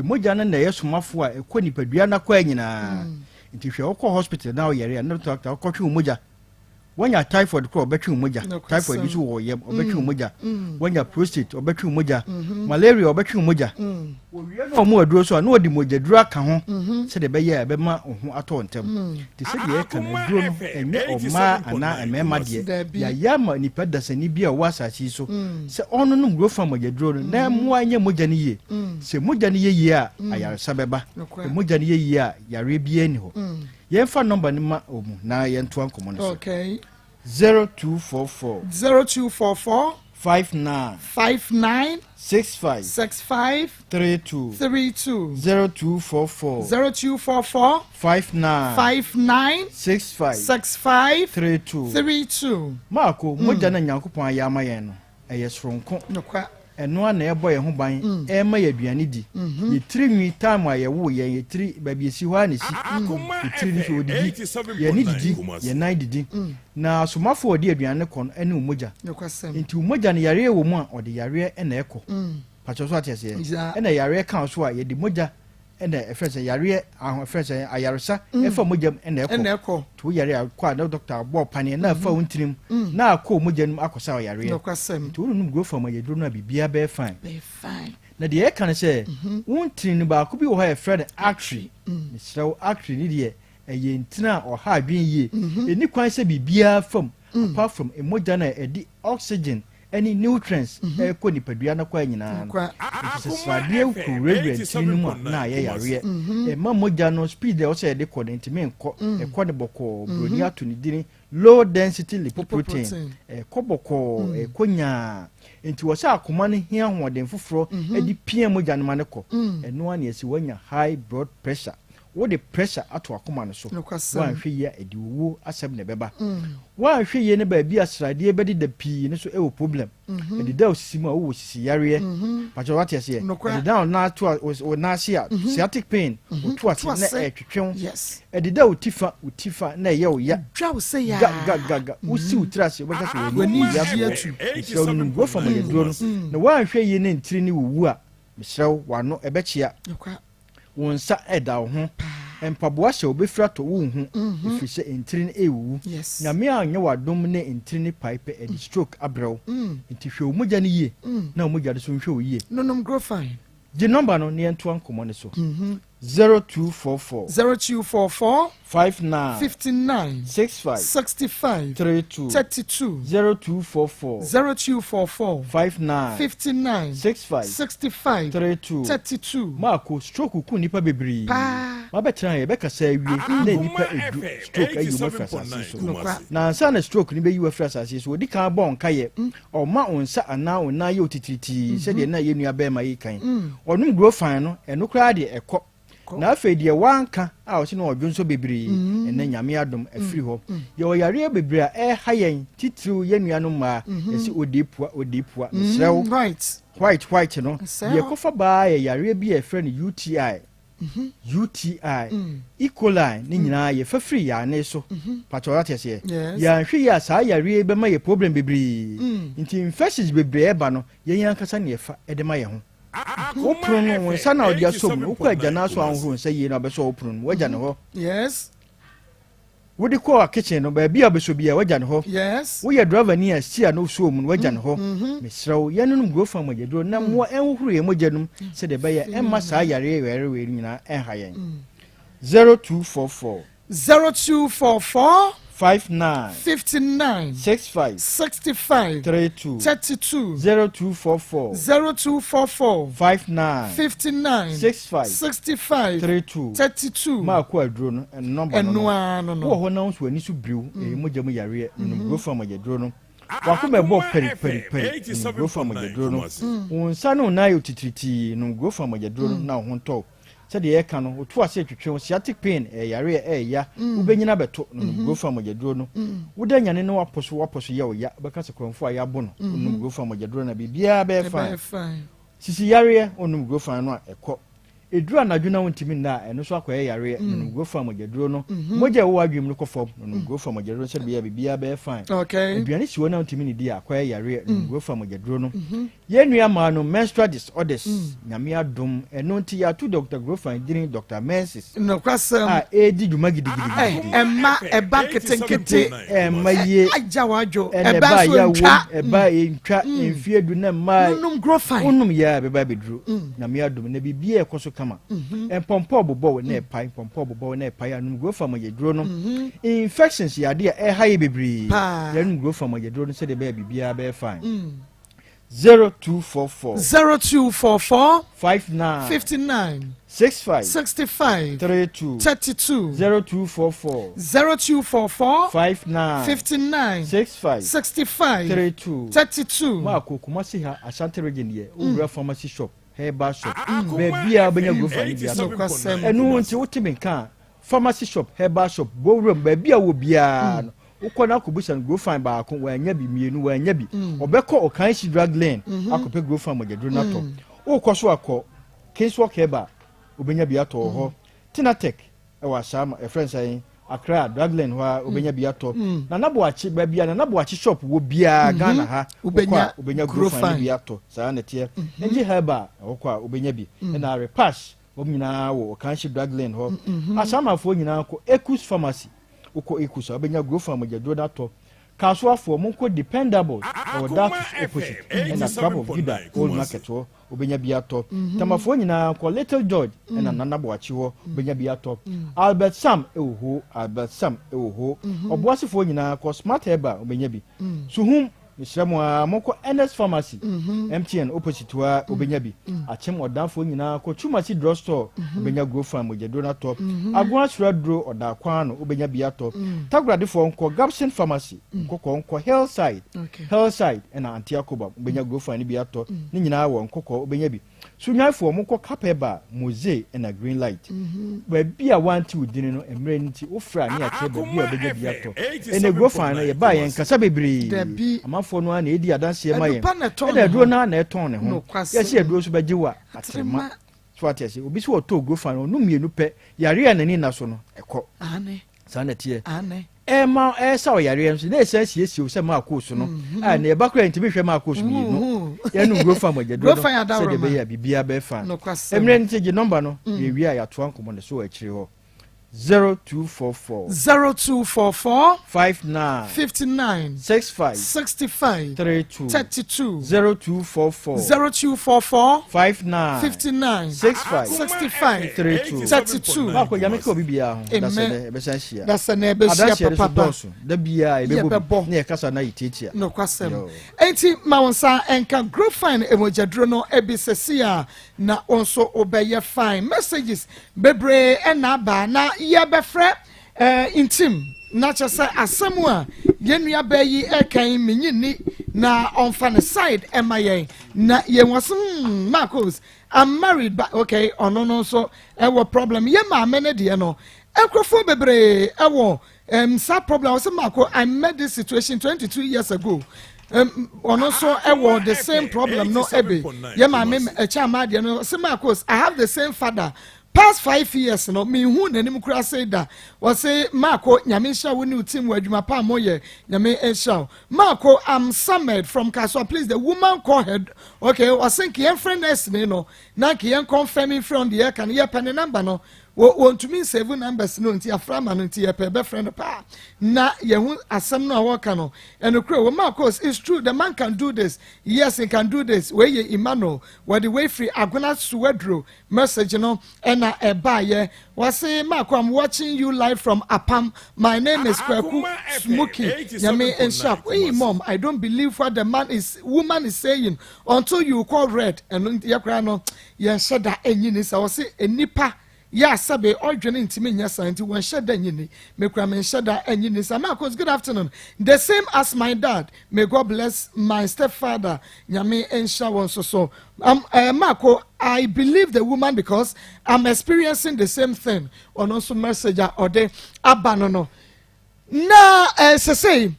moja no na yesomafo a ekɔ nipadua na kwa nyina nti hwe okɔ hospital na o yare na doctor okɔtwe moja wanya typhoid ko obetwe moja typhoid bi so wo yem obetwe moja wanya prostate obetwe moja malaria obetwe moja owie no mo aduro so na odi moja duro aka ho se de be ye be ma ho ato ntem ti se de ka na duro no ene oma ana emema de ya yama ni pedasani bi a wasachi so se ono no ngro fa moja duro no na mo anya moja ni ye se moja ni ye a ayare sabeba moja ni ye a yare bia ni ho Yenfa number ni ma omu na yentu ankomo no. Okay. 0244 59 65 32 0244 59 65 32 Marco moja na Yakopon ayama yen no eyesronko nokwa eno na ebo ye ho ban e ma yaduane di ye tiri nwi time a ye wo ye tiri ba bi esi ho anesi ye tiri ni so didi ye ni didi ye nine didi na somafo odi aduane kon ene umoja nti umoja ne yare wo mu a odi yare ena ekọ pacho so atese ena yare kan so a ye di moja ena efrese yare ahụ efrese ayaresa efa moja ena ekọ to yare akwa na doctor bo pane na fa wontirim na akọ moja num akosa yare to num go fa moja duro na bibia be fine na de kan se wontirim ba ko bi wo ha efrede artery ni srew artery ni de ɛyɛ ntina ɔha adwen yie ɛni kwan sɛ biribiara fam apart from emoja na ɛdi oxygen any nutrients ɛkɔ nipadua no kwa nyinaa no sradeɛ kurawura ntiri no mu na ayɛ yareɛ ɛma mogya no speed ɛ ɔsɛ ɛde kɔ ne ntimi nkɔ ɛkɔ ne bɔkɔɔ broni ato ne dini low density lipoprotein ɛkɔ bɔkɔɔ ɛkɔ nyaa nti wɔsɛ akoma no hia hoɔden foforɔ ɛde pia mogya no ma ne kɔ ɛno a ne ɛsi wanya high blood pressure what the pressure ato akoma no so wanhwɛ yi a ɛde owuo asɛm ne bɛba wanhwɛ yi ne baabi asradeɛ bɛde da pii no so ɛwɔ problem ɛde da osisi mu a wowɔ sisi yareɛ patwɛ wate aseɛ ɛde da na to na ase a sciatic pain otu ase na ɛtwetwew ɛde da otifa na ɛyɛ wo ya ga wosi utira ase wobɛka sɛ wani ya so no go from yɛduro no na wanhwɛ yi ne ntiri ne wowu a mesrɛw wano ɛbɛkyea won sa ɛda wo ho empaboa hyɛ obefra to wo ho efi sɛ entiri ne ewu nyame anya wadom ne entiri ne pipe e stroke abrɛw nti hwɛ wo mogya ne yie na wo mogya de so hwɛ wo yie nonom grow fine the number no ne ento ankomo ne so 0244 59 65 32 0244 59 65 32 Maa Akos stroke ku nipa bebree ma betra ye bekasa awie na nipa edu stroke ayi mo frasa so na ansa na stroke ni be yi wa frasa so odi kan bon kaye o ma onsa ana ona ye otitiriti se de na ye nua be ma yi kan onum grow fine no eno kra de ekọ na afedi wanka a o se no odwonso bebree ene nyame adom afiri ho ye o yare bebree a hayen titiriw ye nua no ma ese odipua misrew white no ye kofa ba ye yare bi e frɛ no UTI E. coli ni nyina ye fafiri ya ne so patora tese ya hwe ya sa yare be ma ye problem bebree nti infections bebree eba no ye yankasa ne fa ede ma ye ho oprun no nsa na odi asom no ko agya na so anhuru nsa yie na obeso oprun no wagya ne ho yes wodi ko kitchen no ba bia obeso bia wagya ne ho yes wo ye driver ni asia no so mu no wagya ne ho mesrawo yenunum go fa magya do na mo enhuru ye mogya num se de be ye emma sa yare we nyina enha yen 0244 59 65 32 0244 59 65 32 Maa Akos aduro no number no wo ho na so ani so briw mogya mu yare no go fa mogya duro no wakoma ebo peri go fa mogya duro no wonsa no na yo titiriti no go fa mogya duro no na ho ntɔ sɛde yɛka no otu ase twetwe sciatic pain yare ya ubenyina beto no go fa mogeduro no woda nyane no waposo ye o ya bɛka se kronfo a ya bo no go fa mogeduro na bibia be fine sisi yare onum go fa no a ɛkɔ eduru anadwuna wontimi na ɛno so akɔyɛ yare no go fa mogeduro no mogya wo adwem no kɔfɔm no go fa mogeduro sɛde bibia be fine aduane si wona wontimi ni di akɔyɛ yare no go fa mogeduro no yenua ma no menstrual disorders nyame adom eno nti ya to Dr. Grofan dini Dr. Menses no kwasam edi dwuma gidigidi emma eba ketenkete emma ye ajawajo eba so ntwa eba ntwa enfie du na ma num Grofan onum ya beba bedru nyame adom na bibia ekoso kama empompo bobo na epai pompo bobo na epai anum Grofan magedro no infections ya de haye bebri yanum Grofan magedro no se de bibia be fine 0244 59 65 32 0244 59 65 32 Maa Akos Kumasi ha Ashanti region ye owura pharmacy shop herbal shop bebia obenya go fa ni bia enu nti wotimi kan pharmacy shop herbal shop go room bebia wo bia no ukona akubusan go fine ba ko wanya bi mienu wanya bi obekọ okanshi drug lane akope go fine mogedro nato ukoso akọ case work heba obenya bi ato ho tinatek e wa shama e friends ayin Accra drug lane ho obenya bi ato na naboachi ba bia na naboachi shop wo bia Ghana ha obenya go fine bi ato sa na tie enji heba okwa obenya bi na repass omnyina wo okanshi drug lane ho asama fo nyina ko Ekus pharmacy uko ikusa obenya Grofan magedro dato Kasuafo monko dependable or that opposite and a trap of Judah old market wo obenya biato tamafo nyina ko Little George and anana boachi wo obenya biato Albert Sam ewo oboasefo nyina ko Smart Heba obenya bi suhum Mishamwa moko NS Pharmacy MTN opposite wa obenya bi achem odanfo nyina ko Chumasi drugstore obenya grow farm ojedona top agwa shradro oda kwano obenya biato tagurade fo nko Gabson Pharmacy nko Hillside and Antiakoba obenya grow farm ni biato ni nyina wo nko obenya bi sunyafo moko Kapeba Mose and a Green Light we bia wanti udini no emre nti ofra ni akebe bia obenya biato ene grow farm ye ba yen kasa bebre amafo no na edi adanse ye maye e duro na eton ne ho ye se duro so begiwa atrema so atese obi so to grow farm no mienu pe yare anani na so no ekọ sana tie ma sa yare nso na esensie sie se Maa Akos no na e bakra ntimi hwe Maa Akos mienu ye no grow farm agedro se de be ya bibia be fa emre nti gi number no ye wi a ya to ankomo ne so akire ho 0244 59 65 32 0244 59 65 32 Bako ya meko bibia ho da se na ebesia papa da bia ebebo na ekasa na ititia no kwasem enti mawonsa enka grow fine emojadro no ebisesia na onso obeye fine messages bebre na ba na ye befre intim na chese asemu a yenua bayi ekan menyini na on fan side emaye na ye wasum Maa Akos I'm married but okay ono no so e problem ye ma mene de no ekrofo bebre e sa problem was Maa Akos I met this situation 22 years ago ono so the same problem no ebe ye ma me e chama de no say Maa Akos I have the same father past 5 years no me hu nanim kura say da was say Maa Akos nyame sha woni utim wadwuma pa moye nyame ensha Maa Akos am summed from Kaswa please the woman call her okay was think your friend is no na ki yan confirming from the can ye pen number no want to mean 7 numbers no nti aframa no nti ye pe be friend pa na ye hu asem no awaka no and okro Maa Akos it's true the man can do this yes he can do this where ye Emmanuel where the way free agona suwedro message no and Ebaye was say Maa Akos I'm watching you live from Apam my name is Kwaku Smoky Yame and Sharp hey mom I don't believe what the woman is saying until you call red and yakra no ye said that enyi I was say enipa ya sabe odwene ntimi nya santi won sheda nyini mekura men sheda anyini sa Maa Akos good afternoon the same as my dad may God bless my stepfather nyame ensha won so Maa Akos I believe the woman because I'm experiencing the same thing on also message or the abanono na say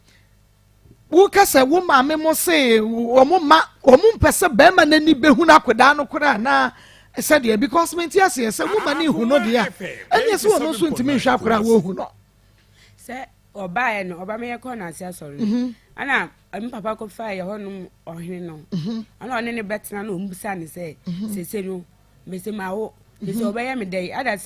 wuka se wo ma me mo say omo mpese be ma nani behu na koda no kora na said yeah because me tia say woman ni hu no dia anya so no so ntimi hwa kora wo hu no say oba no oba me ko na sia sorry ana papa ko fa ye honum ohene no ana one ne betena na ombusa ne say sese no me se ma wo me se oba me dey ada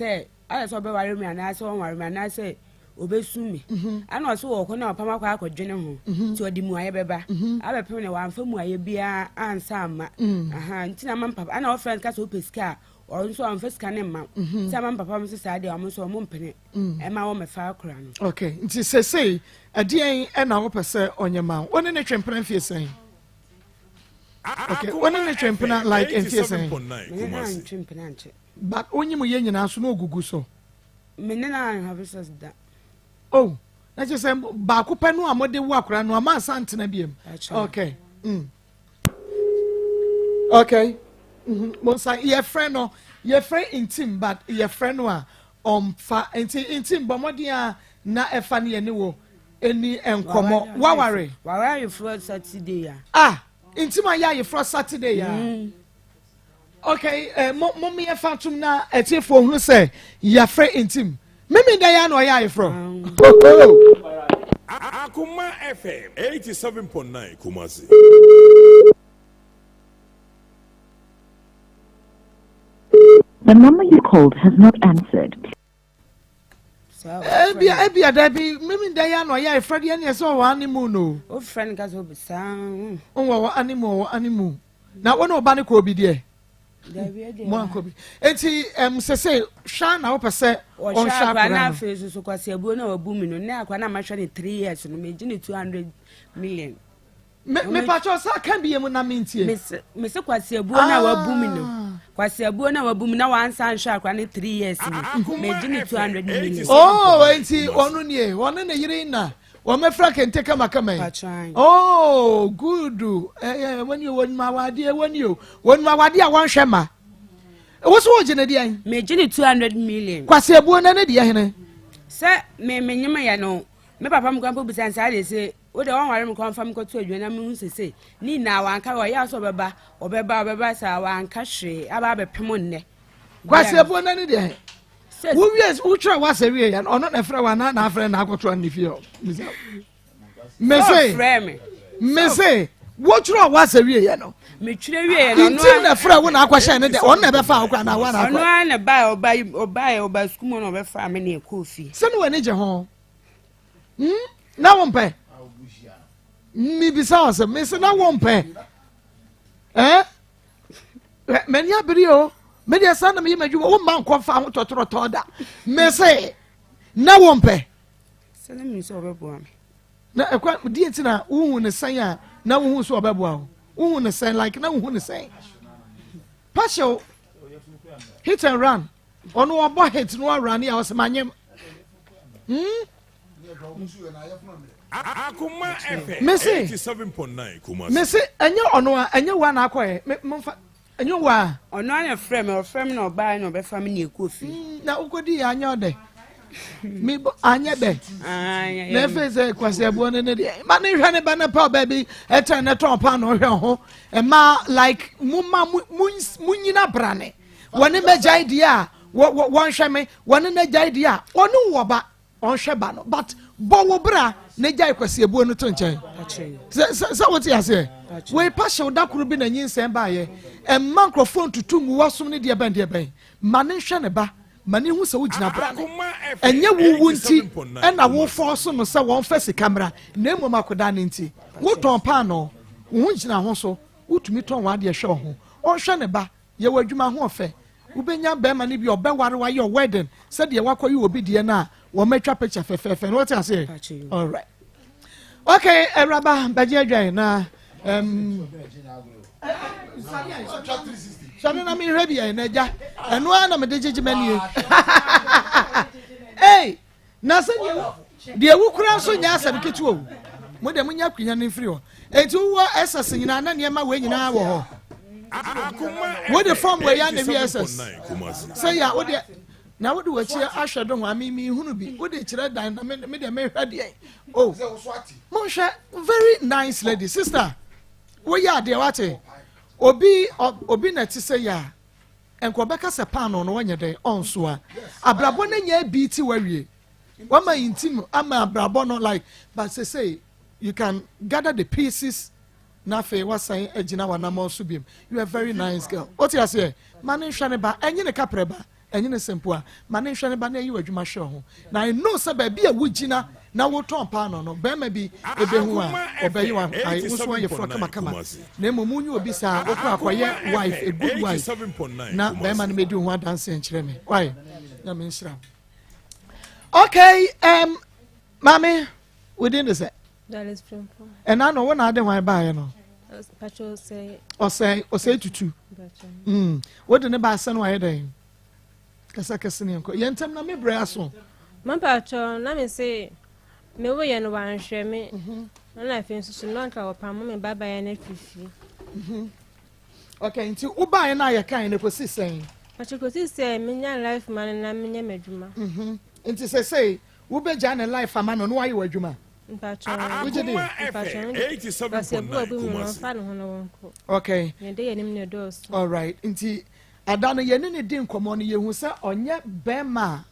so oba ware me ana so won ware me ana say obesu me ana so wo ko na papa ko akodwene ho ti odi mu aye beba abepem ne wa mfa mu aye bia ansa ama ntina man papa ana o friend ka so peska or so am first can ma sama papa me say dey am so mo mpene e ma wo me fa akora no okay nti say adien e na wo pese onyema woni ne twempena fie sen okay woni ne twempena like en fie sen but onyimu ye nyina so no ogugu so me ne na have says that oh na je say ba ko penu amode wo akora no ama santena biem okay okay Monsa your friend no your friend intim but your friend wa fa intim bomodia na efa ne ne wo eni enkomo waware you for Saturday ya intim aya you for Saturday ya okay mommy efa tum na etifo hu say your friend intim mimi da ya no ya you from Akoma FM 87.9 Kumasi. The number you called has not answered. ebia da bi mimi da ya no ya friend ya ne so wa honeymoon no o friend ga so bisan wa honeymoon na wona oba ne ko obi de mo ankobi enti sese sha na wo pese on sha na face so kwase abuo na wabu mi no na akwa na ma hwe ne 3 years no me gine 200 million me pacho sa kan bi yemu na mintie me se kwase abuo na wabu mi no kwase abuo na wabu mi na wansa hwe akwa ne 3 years no me gine 200 million enti onu nie onu ne yire na wame fra kente kama oh good when you won my wadi when you won my wadi a wan hwema wo so ogene dia me gine 200 million kwase abuo na ne dia hene se me nyima ya no me papa m kwampo bisan sa de se wo de wan ware m kwamfa m kwato adwana me hu sese ni na wanka wo ya so obeba sa wanka hwe aba bepem nne kwase abuo na ne dia who yes who try was a real and not a friend one na friend na akwoto an fio me say what try was a real no me twire wie no no na friend wo na akwahye ne de on na be fa akwa na wa na akwa no na oba skumo no be fa me na ekofi se no wani je ho na won pe mi bisa o se me se na won pe meni abrio me dia sana me yemaju wo man ko fa ho totoro da me say na wompe sana mi so obebo am na ekwa di entina wo ne san a na wo hu so obebo a wo ne san like na wo ne san partial hit and run ono obo hit no run ya o se manyem Akoma FM Messi 87.9 Kumasi Messi enye ono a enye wa na akoye momfa enye wa ono anya frame na oba na obefa me na ekofi na ukodi anya ode mi anya de na feze kwase abuo ne de ma ne hwe ne ba na pa baby eta ne ton pa no hwe ho e ma like mumma munyina brane woni meja idea won hwe me woni na ja idea onu wo ba on hwe ba no but bo wo bra ne ja kwase abuo no to nchen se what you say we passion da kuru bi na nyinsem ba ye e microphone tutum wasum ne de ban ma ne hwe ne ba mani hu se wo gina bra enye wuwu nti na wo force no se won fese camera na emu makoda ne nti wo ton pa no wo gina ho so utumi ton wa de hwe ho on hwe ne ba ye wadwuma ho ofe ubenya be ma ne bi obeware wa your wedding se de wakọ yi obi de na wo metwa picture fefefe no what you say all right okay eraba baje adwan na Shani na mi rebi ya neja enu ana me de jeje manie eh na se de ewu kura so nya asem ketu o mo de munya kwanya ne firi ho enti wo SS nyina na ne ma we nyina wo ho wo de form we ya na bi SS say ya wo de na wo de wachi ahwedo ho amimi hunu bi wo de kire dan na me de me hwade oh mo hwe very nice lady sister wo ya de wate obi na ti say ya enko beka se pan no wonye den onso a abrabo na nya bi ti wawie wama intim ama abrabo no like but say you can gather the pieces na fe wasan agina wana mo so biem you are very nice girl what you say man hwene ba enye ne kapreba enye ne sempo a man hwene ba na yi wadwuma hwe ho na I know say ba bia wugina na wo ton pa no be ma bi ebehu a obeyi wa ai wo so ye fro kama na momunyu obi sa okọ akoye wife a good wife na be ma na medi ho dance enkyere me why na me nsira okay mommy within the set that is from and I know when I dey wan buy no patrol say tutu what the ba se no aye den kasa ne nko yentem na me bre aso man patrol na me say me wo ye no wan hwe me na fe nso no nka wo pam me baba ya na fifi okay nti wo ba ye na ye kan ne ko sisen patrol ko sisen me nya life man na me nya madwuma nti say wo be ja na life man no aye wadwuma okay all right nti adano ye ne din komo no ye hu se onye bema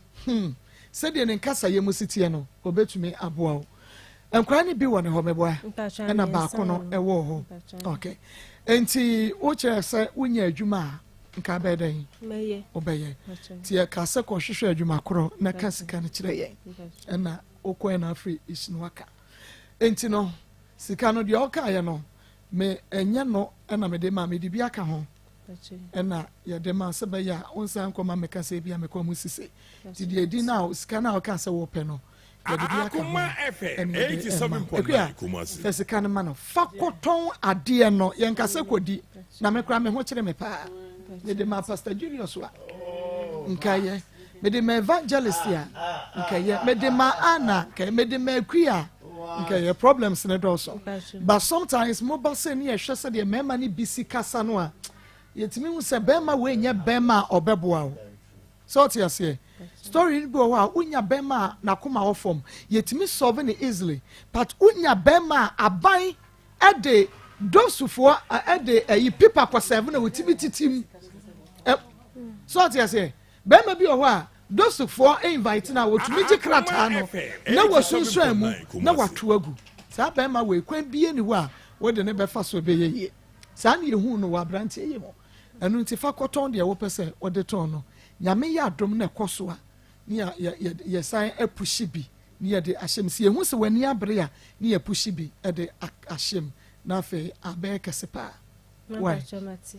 se de ne nkasa ye musitie no obetumi aboa enkwa ne bi woni ho meboa na ba ko no ewo ho okay nti wo chere se unya adwuma nka be den meye obeye tie ka se ko hwehwe adwuma koro na ka sika ne kire yen na okọ na afri isinu aka enti no sika no de oka ye no me enye no na me de ma me de bi aka ho na ye de ma se be ya onsan ko ma me ka se bia me ko musise ti de di na sika na oka se wo pe no ye de bi aka ho 87.9 sika no ma no fakoton ade no ye nka se kodi na me kra me ho kire me pa ye de ma Pastor Julius wa nkaye me de ma evangelist ya nkaye me de ma Anna nkaye me de ma Akua nkaye problems ne do so but sometimes mobile say ne ye hwese de mema ne bisi kasa no a yetimi hu se bema we nya bema obeboa o so ti ase story bi wa unya bema na koma wo form yetimi solve ne easily but unya bema aban ade dosufo ade yi pipa kwa 7 na wotimi titim so ti ase bema bi o wa dosufo invite na wotumi ji krata no na wosunso amu na wato agu sa bema we kwan bie ni wa wo de ne befa so be ye sa na yehu no wa brante ye mo anu nti fa koton de wo pese wo de ton no nyame ya adom na ekoso a ni ya san epushi bi ni ya de ahyem si yehu se wani abre a ni ya pushi bi e de ahyem na fe abe kesepa why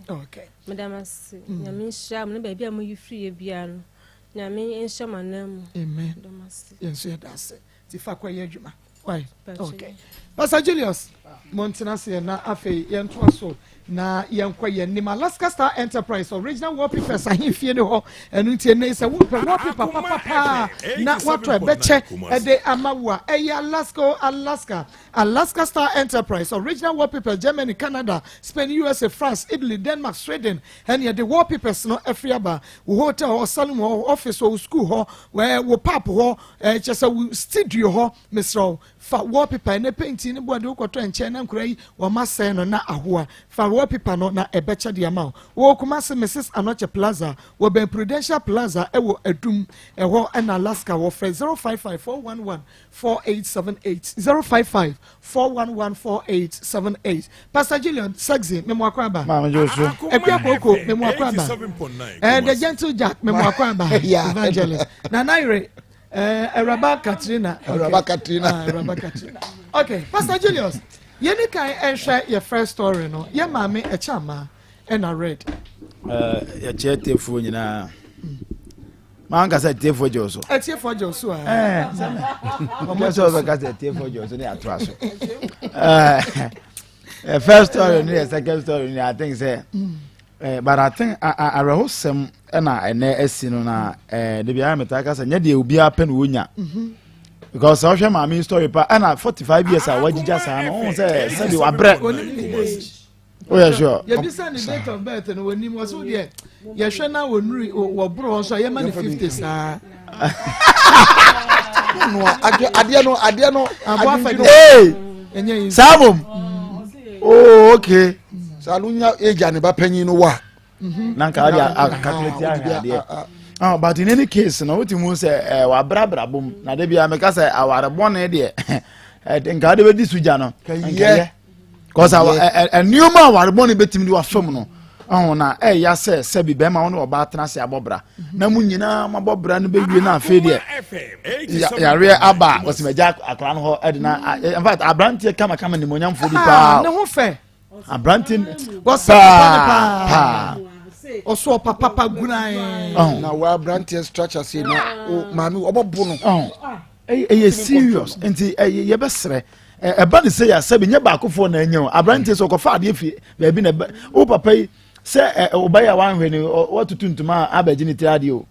okay madam nyame sham ne ba bia mo yifri ye bia no nyame enshama nam amen yenso ya dase ti fa kwa ye adwuma why okay Pastor Julius Montana se na afe yento so na yenkwa ye nim Alaska Star Enterprise original wallpaper ahimfie ne ho enu ntie ne se wallpaper papa na wato ebeche ede amawa Alaska Star Enterprise original wallpaper Germany, Canada, Spain, USA, France, Italy, Denmark, Sweden and ye the wallpapers no afriaba wo hotel or salon or office or school ho where wo pap ho just a studio ho Mr. fa wallpaper ne painting ne boade ukoto enche na nkrai wo masɛ no na ahoa fa wallpaper no na ebecha de ama wo kuma se Mrs. Anoche Plaza wo Ben Prudential Plaza ewo adum eho na Alaska wo fre 055-411-4878 055-411-4878 Pastor Julian Sexy memo akwaba Mama Joshua Akua Koko memo akwaba the Gentle Jack memo akwaba evangelist na Naire Rabba Katrina. Okay, Pastor Julius, you can share your first story, no? Your mommy a chama and I read. Your chair for you now. Manka said, Tea for Joshua. A tea for Joshua. Almost over got a tea for Joshua. I trust. First story, second story, I think, say. But I think I wrote some and I esino na the behind metaka say dey obi apen wonya because I share my story pa and 45 years I was just on say you abre oh yeah sure you be send the date of birth no when was so there you hwe na wonuri wo bro so ye man 50 sa no ade no hey sabum oh okay salunya eja ne ba panyin no wa nanka ade calculate ade but in any case no what you say wa brabra bom na de bia me ka say aware bone de nka de be di suja no yeah cause a new man aware bone betim di wa fam no na ya se bi be ma won oba atena se abobra na mu nyina mabobra no be wie na afi de ya re aba was meja akra no ho edina in fact abrantie kama ni monyam fo di pa na ho fe abrantie was pa oso papa gunai na wa abrantie structure say na mami obobo no serious enti ye besre eba ne say ya sabi nye ba akofo na anyo abrantie so ko fa ade fi ba bi na o papa yi se obaya wan hwe ni watutu ntuma abaji ni tiade o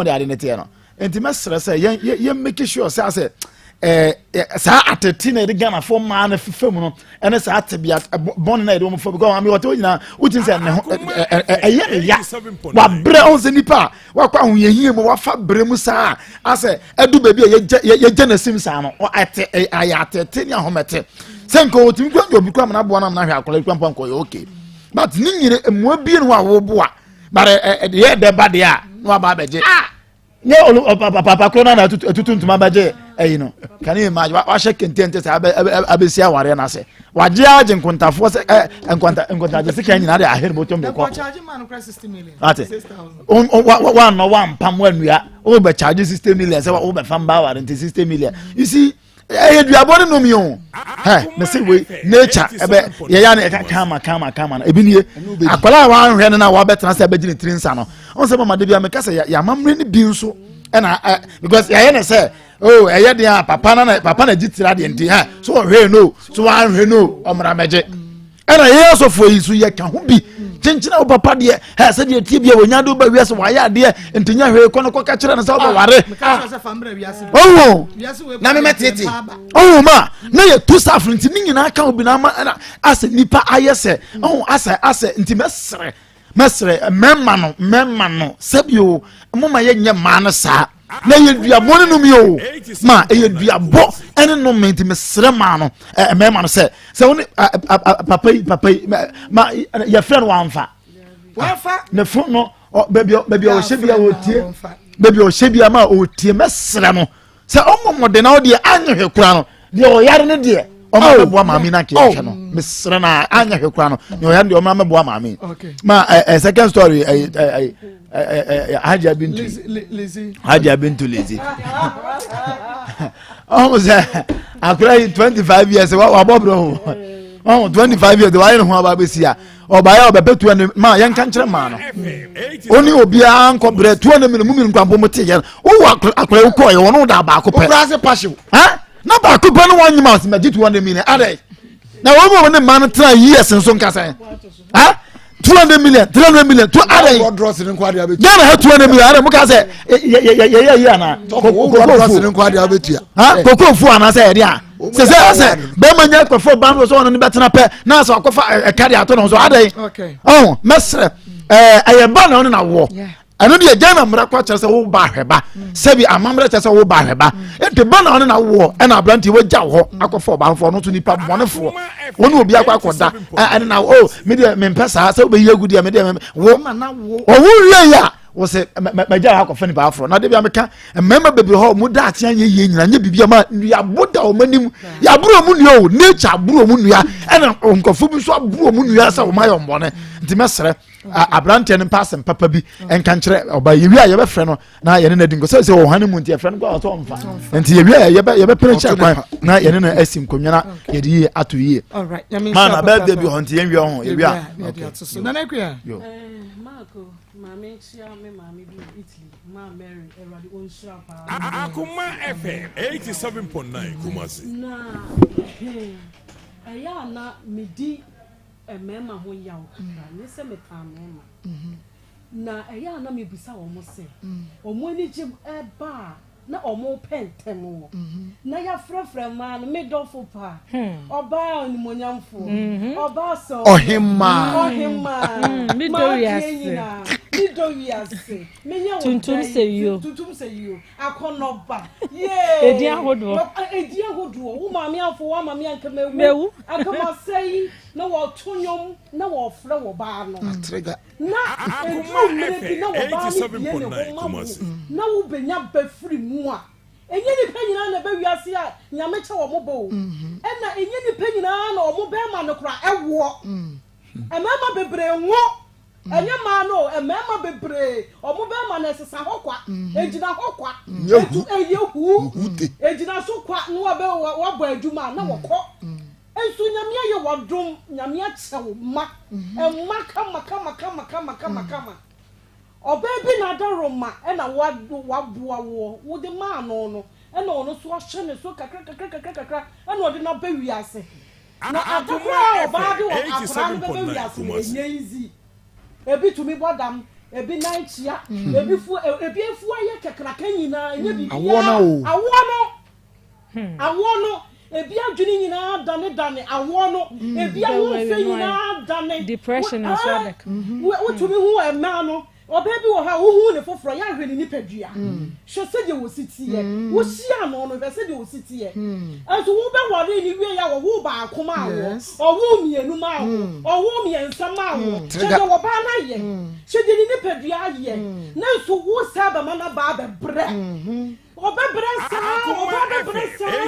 de ade ne tie no enti mesre say ye make sure say sa ateti na de Ghana for man na fefem no ene sa atebia bon na de mo fo because am wote nyina wutin say ne ya wa bre on se nipa wa kwa hu yehie mo wa fa bre mu sa ase edu baby ye je na sim sa no ate aya ateti ni ahomete senko wotin kwa obi kwa na bo na hwe akola kwa mpanko yo okay but ni nyire emu abi no wa wo boa but ye de ba de a no ba beje nye papa krona na tutu ntuma baje you know, can you imagine what she content abesi aware na se waje agent kontafo se and konta se kan nyina dey ahead bottom be ko charge man 60 million ate one no one pam wanua o be charge 60 million say o be fam ba ware 60 million you see eduabode no mi o me say we nature ebe ye ya na kama na ebi nie akola wa hwe na wa betena se be gine trinsa no on say mama de bia me kase ya mamre ni bi nso na because ya na say oh eye dia papa na gitira de nti ha so hwe no so wa hwe no omra meje na ye so fo yi so ye ka ho bi chenchina papa de ha se de tie bia wonya do ba wiase wa ya de nti nya hwe ko no ko ka kire na se wo ware oh na me metete oh ma na ye two staff nti ni nyina ka obi na ase nipa ayese oh ase nti mesre memma no sebio moma ye nye ma no sa na ye duabone no mi o ma ye duabo ene no menti mesre ma no memma no se woni papa ma ye friend wanfa ne fun no baby o shebia o tie baby o shebia ma o tie mesre no se omo de na o de anyo hekura no de o yare ne de omo bo maami na ke hwe no mesre na anya hekura no ne o yare de omo bo maami ma second story Haja Bintu Lizzy. Almost akura 25 years wa bobro. 25 years wa yin ho ababesia. Obaya obebetu ne ma yen kan kire ma no. Oni obia anko bre 200 million kwampo mote yen. Wo akura wo koye wono da ba ko pe. Brase passion. Ha? Na ba ko pe no one month me 200 million. Ade. Na wo mo ne man tra years nso nkasa. Ha? 200 million 300 million to are God dross in kwade abetu na ha 200 million are muka say ye ana God dross in kwade abetu ha kokofu ana say ye a say be manya kwafo bando so won ne betena pe na so akofa kade ato no so ade okay oh mesre aye ba na won na wo ano de jana mra kwa kire say wo ba hweba sebi amamra kire say wo ba hweba ente ba na won na wo e na abranti wo gya ho akofa ba ho no to nipa bonefo won obi akwa akoda ane na oh me de me mpesa say obi yegudi me de wo na wo wo ya wo say magya akofa ni ba afro na de bia meka mema bebre ho mu da ate anye ye nyina nye bibia ma ya boda o manim ya buru mu nua nature buru mu nua ene onkofu bi so buru mu nua say o mayo mbone nti mesere abrante ne pass papa bi enkan kire oba yewi a ye be frɛ no na ye ne nadingo say o hane mu nti ye frɛ no go so mfa nti yewi a ye be preacher kwan na ye ne asim konwena ye di ato yi all right man na birthday bi ho nti ye wi ho yewi a okay na na kwa yo Marco mama chia me mama bi Italy ma Mary everybody on shop Akoma FM 87.9 Kumasi na aya na medi mema ho yawo ne se me ta mema na eya na me bisa wo mo se o mo ni je ba na o mo pentem wo na ya frefre ma no me dofo pa oba oni monyamfo oba so ohimma mi do wiase me nya wo tuntum se yo akonoba ye edi ahodo wo ma me afo wo ma me anka mewu akama sei na wo tonyom na wo frɛ wo ba no na Akoma FM 87.9 Kumasi na wo benya bafiri mu a enye ni panyina na ba wiase a nyame kye wo mo bo na enye ni panyina na wo mo be ma no kra ewo emama bebre ngo enye ma no emama bebre wo mo be ma na sesa hokwa ejina hokwa etu eyehu ejina so kwa no wo be wo bo adwuma na wo kɔ enso nyame ye wodom nyame akyew ma kama obebi na daroma na waboa wo de ma no na ono so ahye ne so kakra na ode na ba wiase na akokora oba de wo akora no ba wiase enyenzi ebi tumi bodam ebi na nchia ebi efu aye kakra kanyina enye bi awono ebi adwini nyina dane awono ebi awo fe nyina dane depression and so like wo tumi hu ema no obebi wo ha wo hu ne foforo ya hwe ni nipadua hwe se de wo sitie wo hia no no be se de wo sitie aso wo be wore ni wie ya wo ba akoma awo owo mienu ma awo owo miensa ma awo se de wo ba na ye se de ni nipadua ye na so wo saba ma na ba be bre Oba bresa,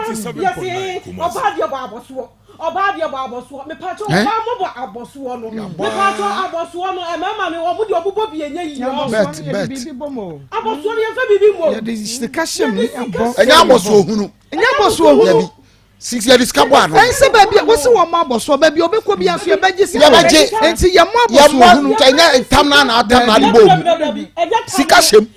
yes, oba dia baboso. Oba dia baboso. Me pacho oba mo bo aboso no. Me pacho aboso no e mama me wo de obobo bi enye yi. Bibi bomo. Aboso ne fa bibi mo. Ya de sika hyem ni abo. Enya aboso ohunu. Enya aboso ohunu. 6 years ka bwa no. Se ba bia wo se wo ma aboso ba bia obekọ bia so ye beje sika. Ya beje. Enti ye mo aboso ohunu. Enya tam na atam na alibo. Sika hyem.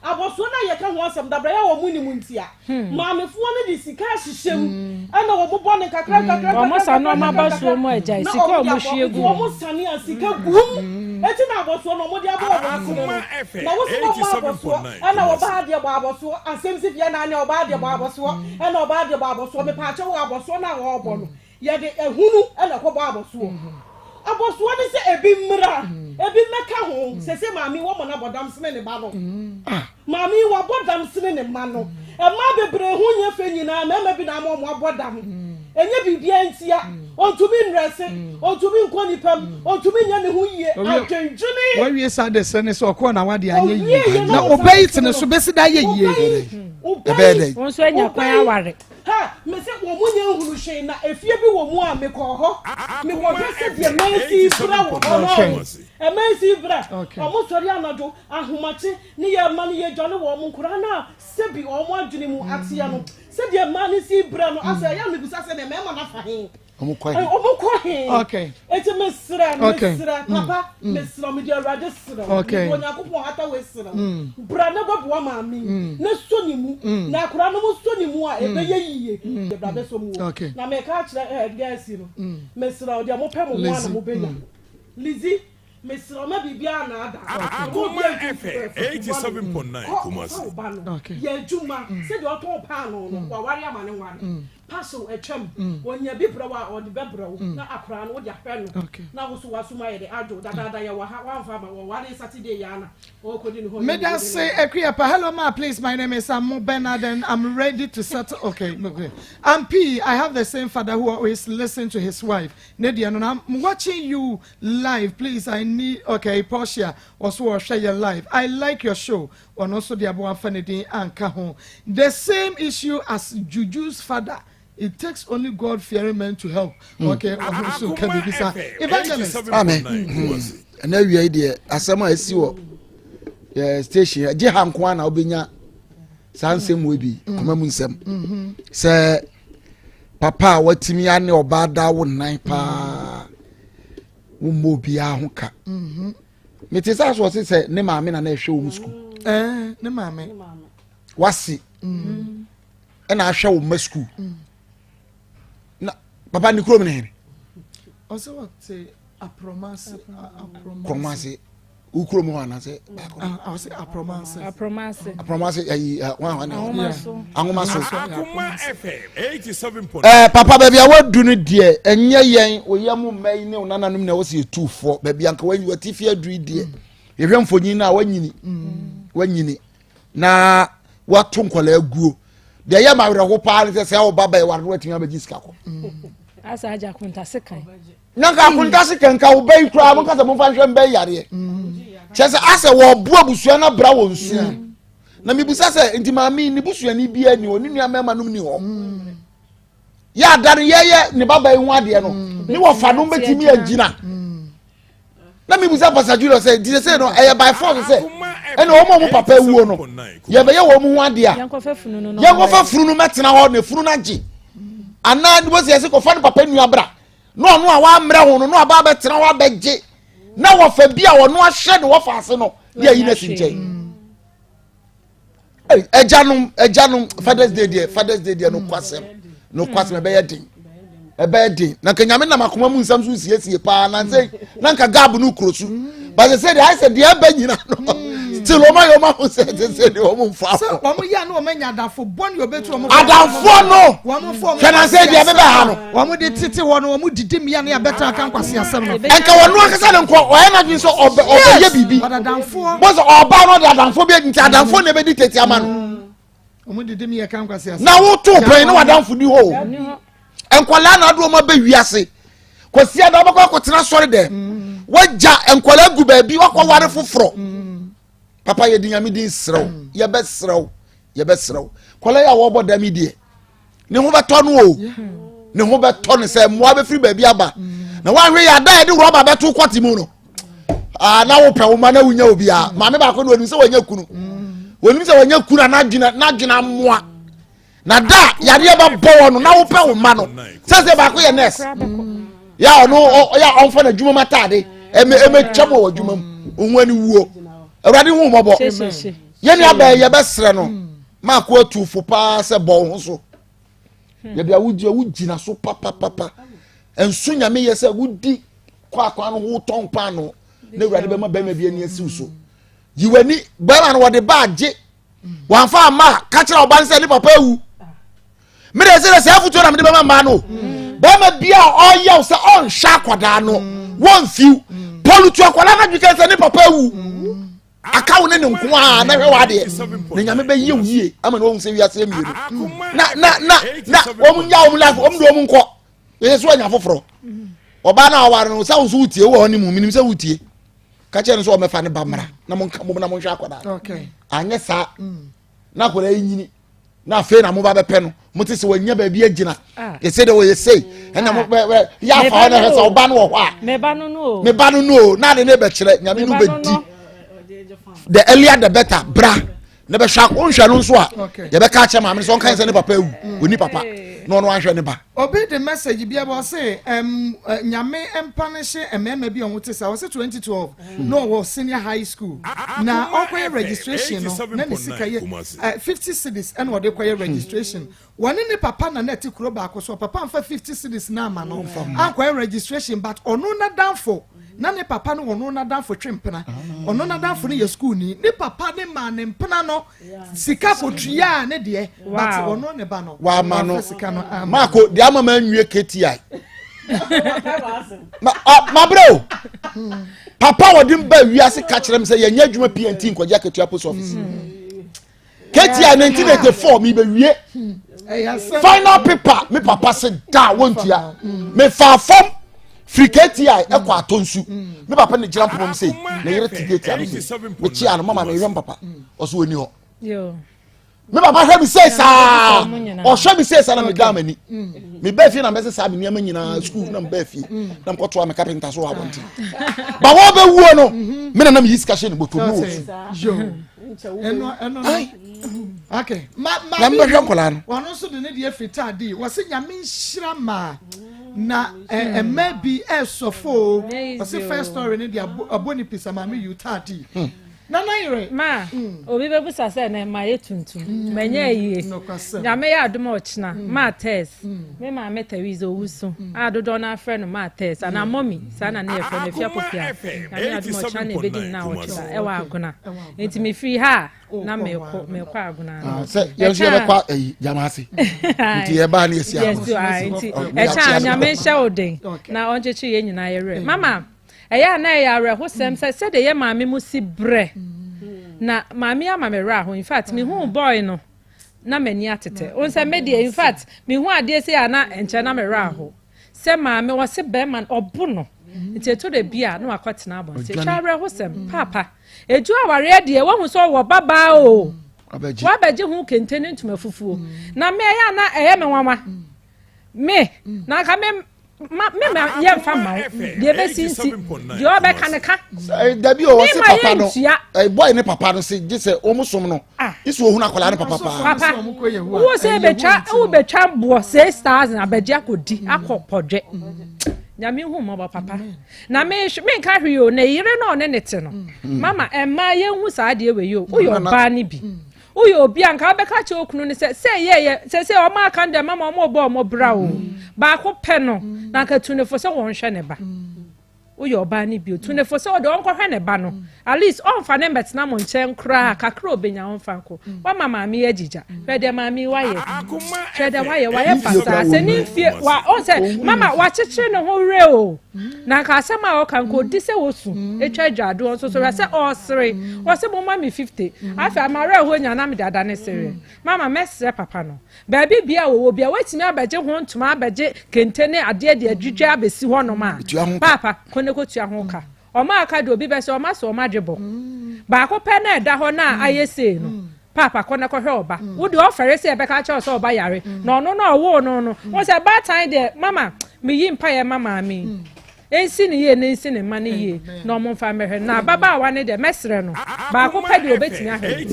Aboso na ye ka ho asem dabra ya wo muni muntia maamefo no di sika hyehyem ana wo bobo ne kakra mo sa no ma baso mo agya sika o mo hwiegu mo sane a sika gum eti na aboso no mo di abo Akoma na wo so mo aboso ana wo ba de bo aboso asem si fie na ne wo ba de bo aboso ana wo ba de bo aboso me pa che wo aboso na wo obo no ye de ehunu ana ko bo aboso aboso ni se ebi mra ebi meka ho se maami wo mo na bodam sene ne ba no maami wo bodam sene ne ma no e ma bebre ho nya fe nyina ma bi na mo bodam enye bibia ntia ontumi nrese ontumi nkoni pam ontumi nya ne ho yie atwenjuni wa wie sa de sene so ko na wade anye yie na obeit ne so besi da ye yie ebede won so anya kwan aware ha me se wo mu nya huru hwe na efie bi wo mu a me ko ho me ko se de mansi bra wo no mansi bra omo sori anado ahomache ne ye ma ne ye dwane wo mu nkura na se bi omo adwene mu atia no se de mansi bra no asa ya me busa se ne me ma na fa he omo ko he okay eti mesra papa mesra me de awade sra okay onya kopon ata we sra bra na bobo maami na so ni mu na akura no mu so ni mu a ebe ye yie de bra be so mu na me ka kire guys no mesra de mo pe mo mu na mo be ya Lizzy mesra ma bibia na ada Akoma FM 87.9 Kumasi ye juma se de oton pa no wa wari amane wari paso etwam wonya bi brawa o de bebrawo na akura no de afẹ no na wo so wasuma ye de ajo dada ya wa fa ma wari Saturday ya na o ko di no me da say ekriapa hello ma please my name is Amo Bernard and I'm ready to settle okay I'm P I have the same father who always listen to his wife Nadia no I'm watching you live please I need okay Portia also share your live I like your show and also the abo afanedi anka ho the same issue as Juju's father. It takes only God-fearing men to help. Okay, so can be bisa evangelist. Amen. And now we idea asama esi wo station je hanko na obenya sansem we bi komamu nsem. Se papa watimi ane obada wo nan pa wo mo bia ho ka. Me te sa so se ne maame na ehwe wo school. Ne maame. Wasi. Na ahwe wo ma school. Papa ni kuro mene also what say apromase ukuro mo ana say I say apromase ayi Akoma FM 87.9 papa baby awadu no de enye yen oyam mai ne onananum na wo se 24 baby anka wanyi watifi aduru de yehwe mfonyin na wanyini na wato nkola aguo de ya mawre ho pa ne se wo baba e warwe watimi abaji sika ko asa aja kunta sekan nanka kunta sekan ka wo bai kura mo kasa mo fa nhwe mbai yare chese asa wo boa busua na bra wo nsu na mi busa se nti maami ni busua ni bia ni oni nua mema num ni ho ya dare ye ne baba hu ade no ni wo fa no betimi agina na mi busa passageiro se di se no e by force se ene o mo papa wuo no ye be ye wo mu hu ade a yankofa funu no metena ho na funu na gi ana ni bo se se ko fa no papa nua bra no no a wa mra ho no no aba betena ho abegye na wo fa bia wo no ahye de wo fa ase no ye yi na sinche ejanum Father's Day dia no kwasem be yedin ebedi na kanyame na makoma mu nsam so siesie pa na sei na nka gab no krosu ba se dey I said dey aba nyina no still o ma ho se dey o mu fa so o mu ya no o manya adafo boni obetu o mu adafo no kana say dey be ha no o mu de titi wo no o mu didim ya na ya beta kan kwase asem no enka wo no akasa ne nko o ya na dwin so obeye bibi adafo bo so oba no de adafo bi nti adafo na be di teti ama no o mu didim ya kan kwase asem na wo to pen na adafo di ho enkwala na do ma ba wiase kwasi ada bako kotena sori de waja enkwala gu ba bi wakọ ware foforo papa ye dinyame din srew ye be srew ye be serew kwala ya wo boda mi die ne ho beto no o ne ho beto ne se mo abefiri ba bi aba na wa hwe ya da de roba beto kwati mu no na wo pe wo ma na wunya obi a ma me ba ko no oni se wanya kunu woni se wanya kunu na gina moa na da yare ba bo no na wo pe wo ma no se ba ko ye nurse ya no ya onfa na dwuma matade eme chamo wa dwuma onwa ni wuo awrade hu mobo ye ni aba ye be sere no ma ko atufo pa se bo ho so ye bia wugina so papa ensu nyame ye se wudi kwa no wo ton pa no na awrade be ma be ma bia ni asiw so yiwani ba ma no wode ba age wanfa ma ka kira oban se ni papa ewu me de se afuto na me de ba ma no ba ma bia oya se on sha kwada no won fiu polutu akwala na dwike se ni papa ewu akawo ne nko a na hwe wade na nyame be ye wuye ama no se wiase miru na omunya omulafo omdo omunko ye so anya foforo oba na aware no sa wo so utie wo ni mu minim se utie ka che no so o mefa ne bamra na monka mo na monhwa akwada okay anye sa na kwala yinyini na fe na mo ba bepe no mo te se wanya ba bi agina ye se de wo ye sei na mo ya fa na he se oba no wo a me ba no no na de ne be kire nyame no be di the earlier the better bra ne be hwa ko nhwa no so a ye be ka che ma me so kan se ne papa ewu oni papa no anhwe ne ba obi the message bia bo say nyame empanish emema bi on te say was 2012 no was senior high school na okoye registration no na ne sika ye 50 cedis and what they koye registration one ne papa na net kuro ba ko so papa amfa 50 cedis na ama no ankoye registration but ono na down for na ne papa no ono na dan fo twempena ono na dan fo ne ye school ni ne papa ne ma ne mpena no sika kotua ne de but ono ne ba no wa ma no mako dia mama nwie KTI ma bro papa wodim ba wiase ka kire me say ye nya adwuma PNT nkoja ketua post office KTI 1984 mi be wie final paper me papa say da wontua me fa form free KTI ekwa atonsu me papa ne gira mpom sei na yere tigeti am me chia no mama me yem papa oso oni ho yo me papa hwe mi sei sa o hwe mi sei sa na me da mani me ba fi na me sei sa me niam nyina school na me ba fi na me koto am carpenter so abonti ba wo be wuo no me na me yiska hye ne boto mu yo eno okay ma me hwe kola no wono so de ne de afita di wo se nyame nhira ma na maybe esofo was the first story in the aboni pisa mami you tati na ire ma obi be busa se na ma yetuntum manya yie na me ya adoma ochina ma test me ma metawizo wuso adodo na afre no ma test ana mommy sana na efre na fia popia na me adoma ochina na ebedi na ochina e wa agona enti me free ha na me kwa agona se ye hye be kwa jamasi enti e ba na esi enti e cha nya me hye oden na onchechi ye nyina ye re mama eya na ya re ho sem se de ye maame mu si bre na maame ama me ra ho in fact me hu boy no na mani atete on se media in fact me hu ade se ya na enche na me ra ho se maame wo se be man obo no nti to de bia na akotena abon se twa re ho sem papa eju aware de wo hu so wo baba o wa beje hu kentene ntuma fufuo na me ya na eye me nwama me na ka me yem fama de be sinti de obe kaneka dabi o wose papa no boy ne papa no se je se omusom no isu ohun akola ne papa wo se betwa bo 6000 abeje akodi akopodwe nyame hu mo papa na me nka hwe o na yire no ne nete no mama emma ye hu sa de we yo uyo ba ni bi uyo obi anka beka che okunu ne se ye se o ma kan de mama mo bo mo bra o ba ko pe no na ka tunefo se won hwe ne ba uyo ba ni bi tunefo se o de onko hwe ne ba no at least on fa ne betna mo nchen kra kakra obenya on fa nko wa mama mi agija hwe de mama mi waye hwe de waye pasa se ni fie wa on se mama wa chichire ne ho re o na ka asema o kan ko di se wosu etwa dwado on so se o sere wo se mo mama 50 afa amara ho nya na me dada ne sere mama mesre papa no ba bia wo bia watimi abaje ho ntuma abaje kentene ade de adwudwa abesi ho no ma papa kone ko tua ho ka o ma aka de obi be se o ma so o ma dwebo ba ko pe na eda ho na ayese no papa kona ko hwe oba wo de ofere se e be ka che so oba yare no wo no wo say bad time there mama me yi mpa ye mama mi ensi ni ye na ensi ni ma ni ye no mo fa mehwe na baba wa ne de mesre no ba ko pa de obetimi ahwe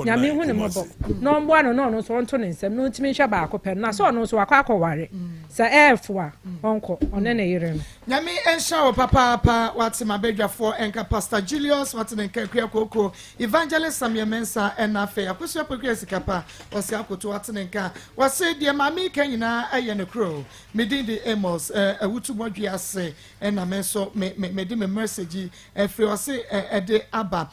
nya me hu ne mobo no mbo ano no so nto ne nsem no ntimi hwa ba ko pe na so no so akwa ware sa efo a onko one ne yire no nya me ensha wo papa wati mabedwafo enka pastor Julius wati ne nkakua koko evangelist Samuel Mensa ena fe akoso apokua sikapa wasi akoto wati ne nka wasi de mami kanyina aye ne kro medindi Amos awutu modwe ase ena me so me di me message free wasi de aba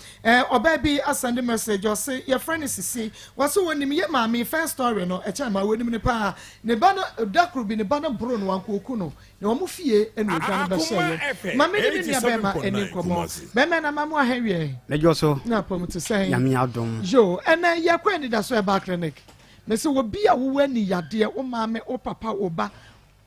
oba bi asande message wasi your friend is see wasi wonim ye mami first story no e chama wonim ne pa ne ba no dakru bi ne ba no bro no wankoku no ne omu fie enu gwan ba sheye mami di ni abema eni komo bema na mamu ahwe na joso na pomutu say nyame adom jo ena ye kwani da so e ba clinic me se wo bi a wo ani yade wo mame wo papa wo ba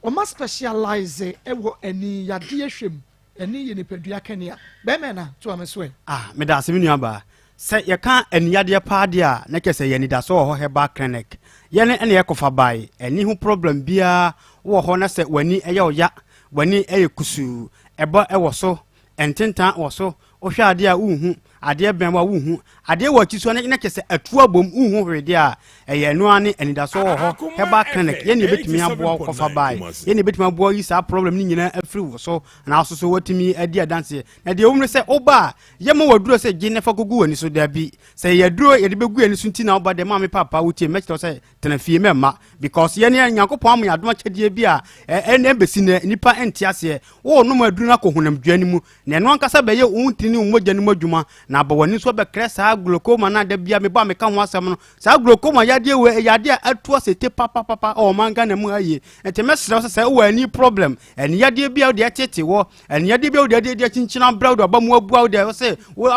o ma specialize ewo eni yade hwem eni ye ne padua kania bema na to ameswe me da asemi nuaba se ye kan eni yade pa de a na kese ye ni da so ho heba clinic ye ne ene ye kofa bai eni hu problem bia wo ho na se wani eye oya wani eye kusu eba ewo so ententan wo so o hwa ade a uhu ade ben wa uhu ade wa kiso na kese atu abom uhu hwede a eye no ane enidaso wo ho heba clinic ye ne betimi abo kofa bai ye ne betimi abo yi sa problem ni nyina afri wo so na aso so watimi ade adanse na de omre se oba ye mo waduro se gine fa gugu wani so da bi se ye duro ye de begu ani so nti na oba de ma me papa wutie mekito se tena fie memma because ye ne yankopon am ya doma chedie bi a ene besi ne nipa entiase wo no ma aduru na ko honam dwani mu na eno ankasa be ye untini umogya ni madwuma na abawani so be kresa glaucoma na da bia me ba me ka ho asem no sa glaucoma ya de we ya de atu asete papa o manga na mu aye ente mesra so say wo ani problem eni ya de bia de tete wo eni ya de bia de chinchina broad aba mu abu de say wo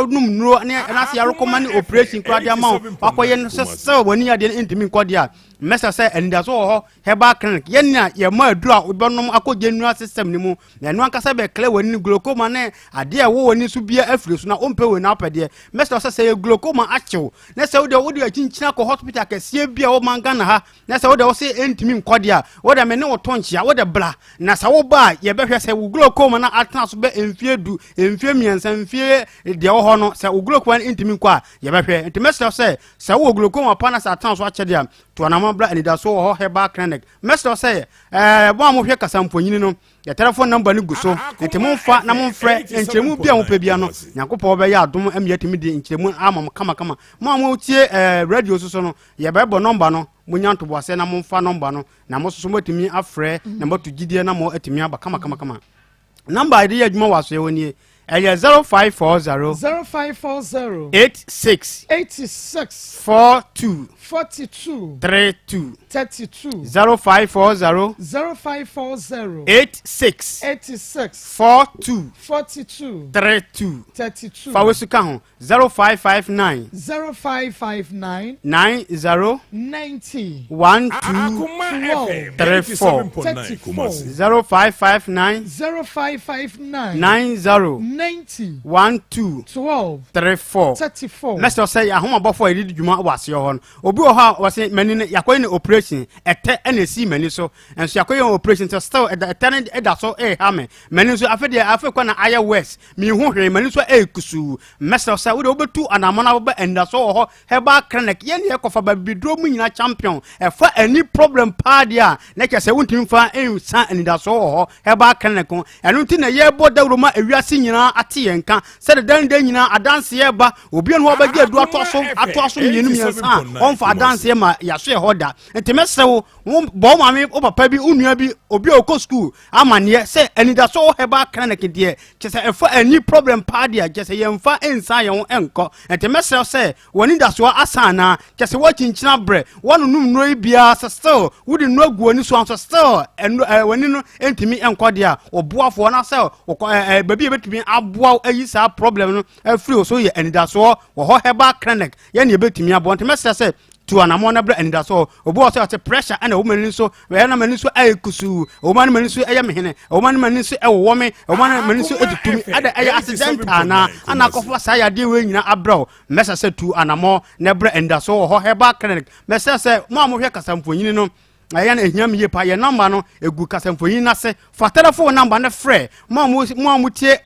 num nuro na se ya recommend operation kwa de ma akoye no se wani ya de intimi nkode a mesa say enda so ho heba clinic ye na ye ma adura obonom akogenu system ni mu na enu ankasa be clear wani glaucoma na ade a wo wani so bia afiri so na ompe we na apede mesa say glaucoma achew na say wo de chinchina ko hospital kese bia wo manga na ha na say wo de wo say entimi nkode a wo de me ne wo tonchia wo de bla na sa wo ba ye be hwe say wo glaucoma na atena so be emfie du emfie miensa emfie de wo ho no say wo glaucoma entimi nkwa ye be hwe enti mesa say wo glaucoma pa na sa atena so achede a to na bra ani da so ho heba clinic mester say bo amhwe kasamponyini no ya telephone number ni guso enti momfa na momfre enchemu bia mo pebia no nyakopo be ya adom amiatimi di enchemu amam kama mo amotie radio so no ye be bo number no munyanto bo ase na momfa number no na mo so motimi afre na moto gidie na mo atimi aba kama number ide adwuma waso ye woni 0540 86 42 32 0540 86 42 32 Fawusuka ho 0559 90 12 34 0559 90 12 34 Mr. say ahoma bofo edidi dwuma wase ho no obi o ha wase mani ne yakoy ne operation ete ene si mani so enso yakoy operation to still ete eda so ha me mani so afede afekwa na aya west mi hu hwe mani so kusu Mr. say wo de obetu anamona wo ba enda so ho heba clinic ye ne ekofa ba bidro mu nyina champion efa any problem padia na kese wuntimi fa ensa enda so ho heba clinic enu nti na ye bo dawroma ewiase nyina ate yenka se de dan nyina adanse ye ba obi enu obagi adu atoso mienu miensa onfa adanse ma yaso ye hoda enti mesewo bo mame o papa bi unua bi obi okọ school amane se enida so heba clinic de kese efa any problem padia kese yemfa ensa ye ho enko enti mesewo se woni da so asana kese wo chinchina bre wonu num no bia se still wudi no agu ani so anso still woni no entimi enko de a oboafo na se baby betimi aboa ayi sa problem no afiri so ye enida so wo ho heba clinic ye ne betimi abo enti message say to anamo na bra enda so obo so ate pressure ana wo mani so we na mani so ayekusu o man mani so eye mehene o man mani so ewo me o man mani so edutumi ada eye accident ana akofo sa ya de we nyina abra mesa se to anamo na bra enda so ho heba clinic mesa se mo amohwe kasamfonyini no ayan ehiam ye pa ye number no egu kasamfonyin na se fa telephone number na frɛ mo amutie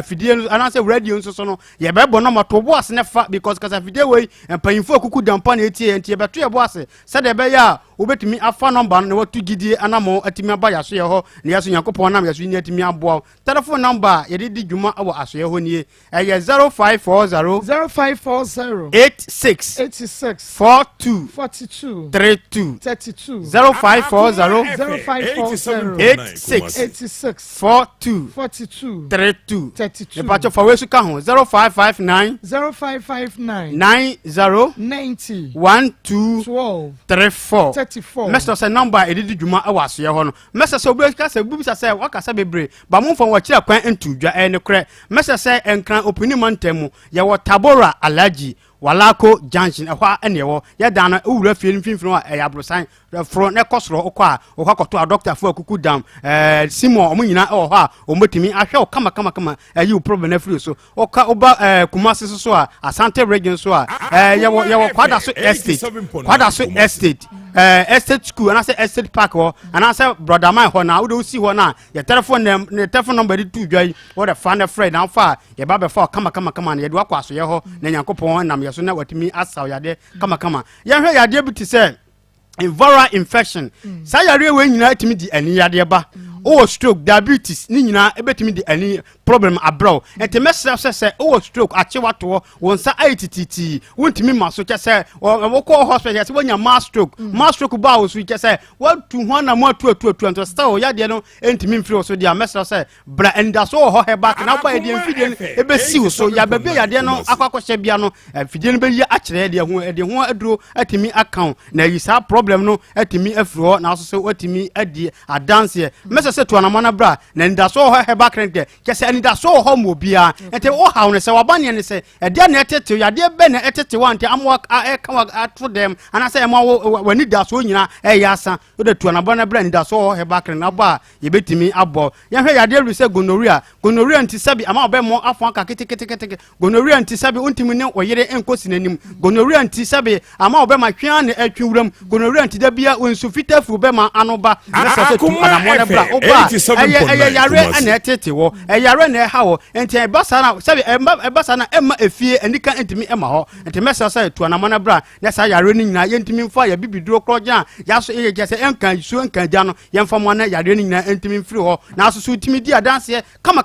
fidie anase radio nso so no ye bebo number to boss ne fa because kasafidie we empanyimfo akuku dampa na etie enti ye beto ye boss se de be ya obetimi afa number no watu gidie anamo atimi aba yaso ye ho na yaso yakopon nam yaso ni atimi aboa telephone number ye di dwuma awo aso ye ho nie eye 0540 86 42 32 0540 the patch of Fawesu Kaho 0559 90 12 34 Mr. say number edidi dwuma awaso ye ho no Mr. say obi ka say bubi say wakasa bebre ba mo fon wakira kwan entu dwa ene kre Mr. say enkran opini mantamu ye wo Tabora Alaji Walako Junction ehwa enewo ye dan na owura fie mfimfini a eyabrosan fro ne kosoro okwa okwakoto doctor fo akuku dam Simon omunyina ho a omotimi ahwe kama ayi problem na free so oka oba Kumasi so a Asante region so a ye wo kwada so estate estate school and I say estate park ho and I say brother man ho na we do see ho na your telephone number di tu dwai what the fan friend now far ye ba be for kama na ye do akwaso ye ho na Nyankopon nam ye so na watimi asaw yade kama ye hwe yade bi ti say viral infection sa yare we nyina timi di ani yade ba stroke diabetes ni nyina ebetimi di ani problem abrow ente mesra se stroke achewato wonsa aitititi wontimi maso kese wo ko hospital se wonya mass stroke ba wo su kese watu ho na mo atu ento still yade no entimi mfiri so dia mesra se bra enda so ho he back na ba edi mfidie ebesi so ya bebe yade no akwakoshe bia no mfidie no be yi akere de ho aduro atimi account na yi sa problem no atimi afro na so watimi adi adance mesra se to anamana bra na nda so ho he back rent kese nda so ho mo bia ente wo hawo ne se wabane ne se e de na etete ya de be na etete wante amwa atro dem ana se ma wani da so nyina yasa wo de to anamana bra nda so ho he back rent na ba ye betimi abo ya hwe ya de ru se gonorrhea nti sabi ama obe mo afon aka kete gonorrhea nti sabi untimi ne oyere enkosi nanim gonorrhea nti sabi ama obe ma hwea ne atwuram gonorrhea nti da bia wonsu fitafu be ma anoba na se to anamana bra oba yare ana etete wo yare na ha wo enti ebasa na sabi ebasa na emma efie anika entimi emma ho enti mesa sa to anamana bra na sa yare ni nyina yentimi mfa ya bibiduro kroja ya so ye gese enkan su enkan ja no yemfa mo na yare ni nyina entimi mfiri ho na so su timi di adanse kama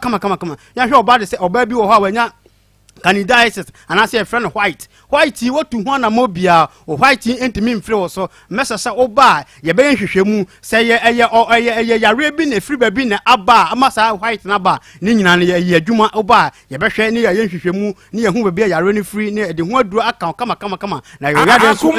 ya hwe oba de se oba bi wo ho awanya candidiasis and I say a friend white what to one mobia or white entimi mfiri so mesa sa oba ye be hwehwemu say ye rabi na free baby na aba amasa white na ba ni nyina na ye adwuma oba ye be hwe ni ye hwehwemu ni ye hu baby ya re free ni de hu aduro aka kama na ye ya so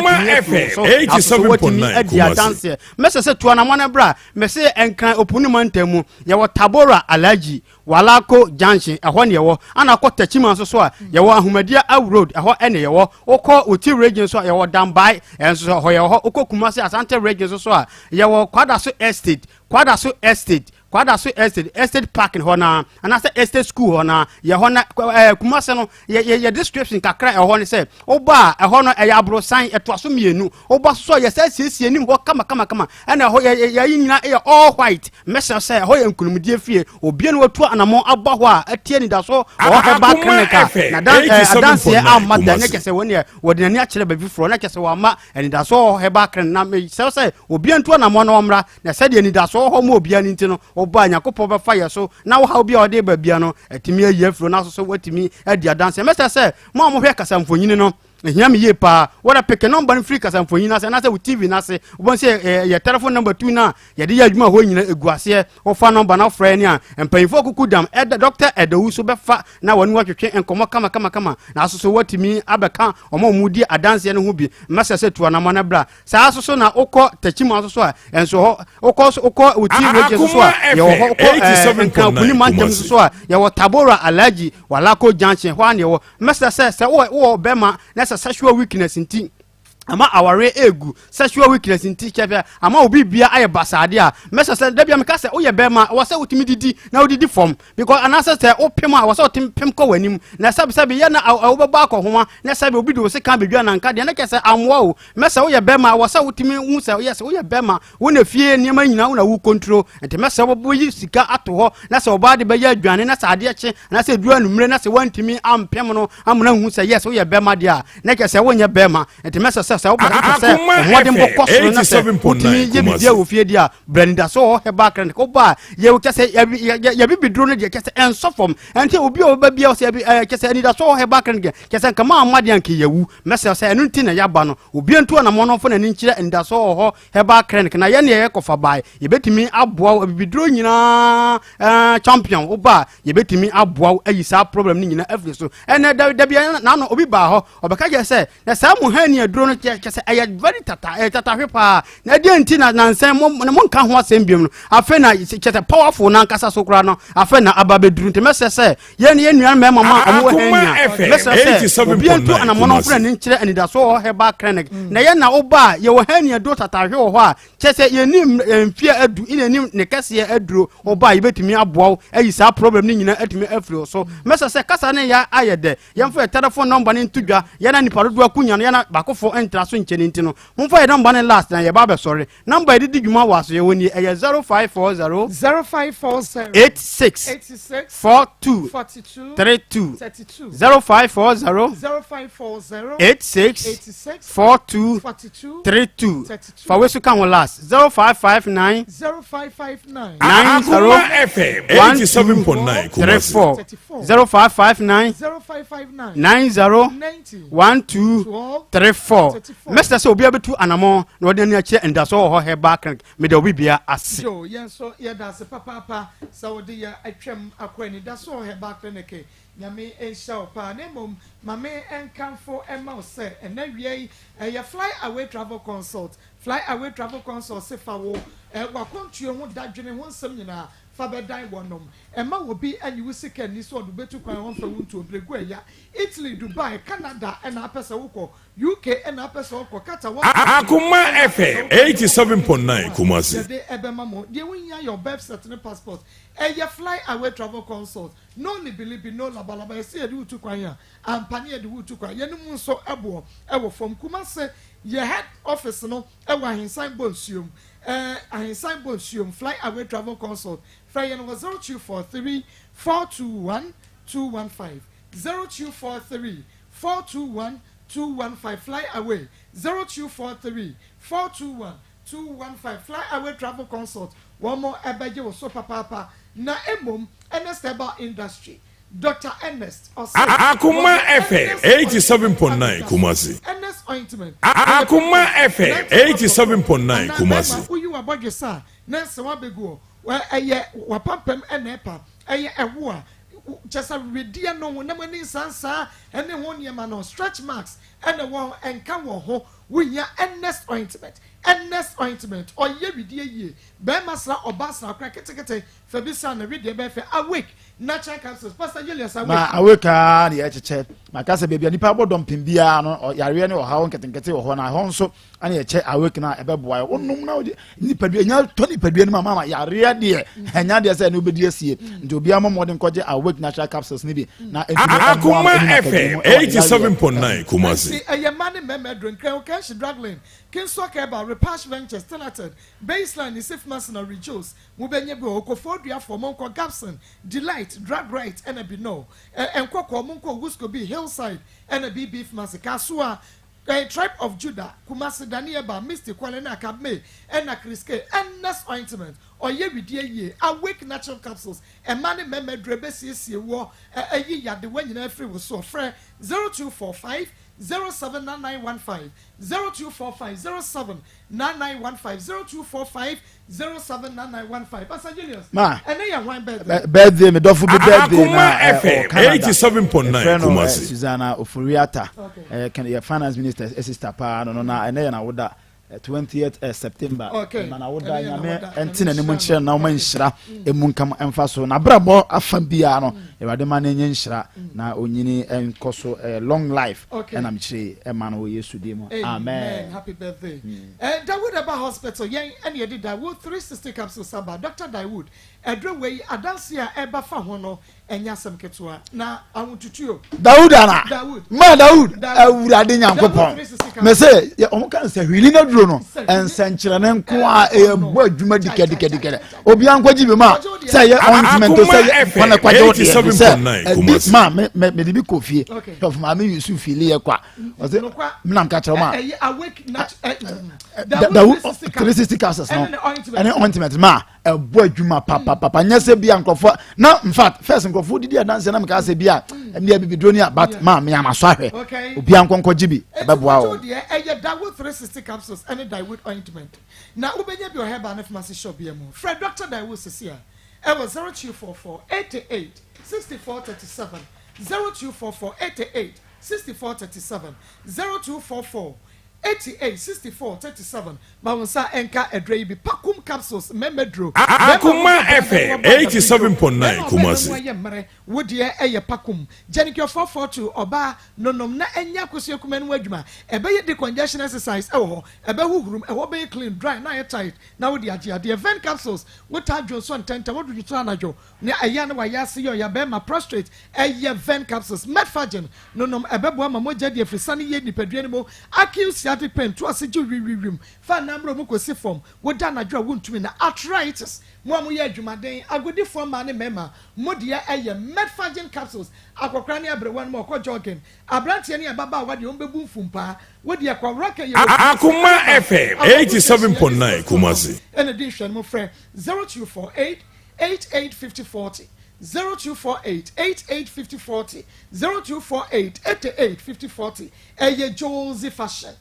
so 87.9 dance mesa sa to anamana bra mesa enkan opunimantemu ye wo Tabora Alaji Walako Junction ehwo ne ye wo ana ko tachima so ye wo Ahumadia road ehwo ene ye wo okọ Oti region so ye wo Dambai enso ho ye ho okọ Kumasi Asante region so ye wo Kwadaso estate parking hona and I say estate school hona ye hona Kumase no ye description kakra e hona say oba e hono e yabro san etoaso mienu oba so ye say siesie nim ho kama and ho ye nyina e all white message say ho ye nkulumdie fie obie no watu anamo aba ho a atie ni da so ho he ba clinic na dance ye amada ne kese woni wodi nani akere ba bifro na kese wa ma eni da so he ba clinic na me say obie ntu anamo no omra na say de ni da so ho mo obie ni ntino oba Nyankopon be fire so na wo ha obi a ode ba bia no atimi ayefro na so watimi adi adanse mesta say mo hwe kasamfonyini no ehia me ye pa wada pick number free kasamfonyi na se na se TV na se won se ye telephone number 2 na ye de adwuma ho nyina eguase o fa number na fra ni a empanyfo kukudam doctor edawu so be fa na wonu watwetwe enkomo kama na so watimi abeka omo mudi adanse ne ho bi masa se tuwa na mana bra sa so na okọ tachima so a enso ho okọ Oti region so a ye ho okọ kuni mantem so a ye wo Tabora Alaji Walako Junction ho an ye wo masa se wo bema na sexual weakness nti ama aware egu sexual weakness in teacher ama obi bia aye basade a mesa se da bia me ka se wo ye bema wo se wotimi didi na wodidi form because anasa se opem a wo se otim ko wanim na sabe ye na wo beba akọ na sabe obi do se kan bedua na nka de na kese amwa o mesa wo ye bema wo se wotimi hu se yes wo ye bema wo na fie niam nyina wo na wo control enti mesa wo yi sika ato ho na se oba de be ye adwane na sade che na se dua numre na se wantimi ampem no amuna hu se yes wo ye bema de a na kese wo nye bema enti mesa se wo ba se modern bokoso na se wotimi ye bia wo fie dia brenda so he background ko ba ye wo kese ya bibidro no de kese enso form enti obi o ba bia o se kese ani da so he background kese kama amade anke yewu mesa se enu nti na ya ba no obi entu na mo no fo na ni nkire nda so ho he background na ye ne ye kofa bai ye betimi aboa bibidro nyina champion wo ba ye betimi aboa ayi sa problem ni nyina every so ene da bia na no obi ba ho obeka je se na sa mo hani adro no kese aya very tata hwepa na de nti na nansen mo nka ho asem biom no afa na kese powerful na nkasa so kra no afa na ababeduru nti mese se ye ne nuan mema ma omo hania mese se obi entu anamono funa ni nkire anida so ho heba clinic na ye na oba ye wo hania do tata hwe ho a kese ye nim mfie adu inanim ne kese aduro oba ye betimi aboa ayi sa problem ni nyina atimi afri so mese se kasa ne ya ayede ye mfo telephone number ni ntudwa ye na nipa do akunya no ye na bakofo entra so nche ni ntino mfo ye number ni last na ye ba be sorry number ye didi dwuma waso ye woni eye 0540 86 42 32 0540 86 42 32 for we so can last 0559 Akoma FM 87.9 Kumasi 0559 90 1234 Mr. so obi abetu anamo na odi ani ache ndaso ho he back me de obi bia ase yo yen so ye da se papa sa odi ya atwam akwani da so he back neke nyame ensha pa na mom mame enkanfo ema ose ena wie ye fly away travel consult se fa wo wakontuo ho dadwene ho nsem nyina fa bedan wonom ema wo bi anyi wusika ni so do betu kwan ho fa wuntu obregu ya Italy, Dubai, Canada ena apesa woko UK ena apesa woko kata wo Akoma FM 87.9 Kumasi de ebema mo de wunya your birth certificate passport fly away travel consult no ni believe no labalaba se de wutu kwan ya ampani de wutu kwan ye num so ebo ewo from Kumasi ye head office no ewo ahinsan bonsuom ahinsan bonsuom fly away travel consult fly no 0243 421 215 0243 421 215 fly away 0243 421 215 fly away travel consult one more ebeje wo so papa na emom Ernest Herbal Industry Dr. Ernest Akoma FM 87.9 Kumasi Ernest Ointment Akoma FM 87.9 Kumasi uyu abodwe sa na se wa begu eye wapampem enepa eye ewo a just a redia no na mani sansa ene ho niema no stretch marks ene wo enka wo ho wunya Ernest Ointment oye widie yie be masra obasra kra ketekete fabisa na widie be fe awake natural capsules Pastor Julius awake ma awake a de echeche makase bebia nipa bodom pimbia no yare ne oha won ketenkete wo ho na ho nso ane eche awake na ebeboa wonum na nipa bia nya to nipa bia ni mama yare de enya de se na obedi asie nti obi amomode nkoje awake natural capsules ni bi na Akoma FM 87.9 Kumasi eye mani meme drink kan she draggling kin so keba repash ventures stillated baseline is safe masna rejoice mubenye be okofodua for monko Gapson delight drag right and be no enkoko monko wusko be hillside and be beef masikasua tribe of Judah Kumasi Danieba Misty Kwalena Kabme and Kriske and Nest Ointment or ye widie ye awake natural capsules and mani meme drebesi wo ye ya de when you free was so free 0245 079915 0245 079915 0245 Pastor Julius ma and then one birthday me dofu be birthday na FM 87.9 Kumasi Susanna Ofuriata can your finance minister sister pa no na ene na woda 20th September. Okay. Na woda nyame entina ne mu nkyere na wo manhyira emu nkam emfa so na brabo afam bia no ewade ma na enye nhyira na onyini enkoso long life and am chire e ma no Yesu di mu. Amen. Happy birthday. Dawood Aba Hospital yen ene yedi Dawood 360 capsules saba Dr. Dawood edre we adanse a eba fa ho no enya sem ketua na awututuo Dawood ana Dawood ma Dawood awurade nyankopon me say o kan say hwili na duro no ensenkyere ne nko a bo adwuma dikadikadikade obi ankoji bi ma say ointment to say wana kwaje o de ma me de bi kofie of ma me Yusuf fili ye kwa o say na nka tell ma Dawood 360 capsules no and ointment ma bo adwuma papa nyese bia nkrofo na in fact first nkrofo didi adanse na meka se bia me bibidronia but ma me amaso ahwe obi ankonko gibi ebeboa o Dawood 360 capsules and Dawood ointment na ubenya bi oheba na pharmacy shop bia mu Fred Dr. Dawood sesia e was 0244 88 6437 0244 88 6437 0244 886437 Mawunsa enka edre bi pakum capsules memedro Akoma FM 87.9 Kumasi wodie eye pakum Jenikyo 442 oba nonom na enya kosu ekumanu adwuma ebeye de congestion exercise ewo ebe huhurum ewo be clean dry na tight na wodi age de event capsules wota dwo so ntenta wodu to anajo ne aya na wayase yo ya be ma prostrate eye event capsules metfagen nonom ebebo ma moja de afrisane ye nipadua ne mo accuse ati pen to aseju wiwiwim fa namro mu kosi form woda na dwa wontumi na arthritis mo amuye adwumaden agodi form ma ne mema modia eye metfagen capsules akokra ne abrewan mo ko jogging abrantie ne baba wade ombebu mfumpa wodia kwa rock ye Akoma FM 87.9 Kumasi in addition mo friend 0248 885040 0248 885040 0248 885040 eye Josie fashion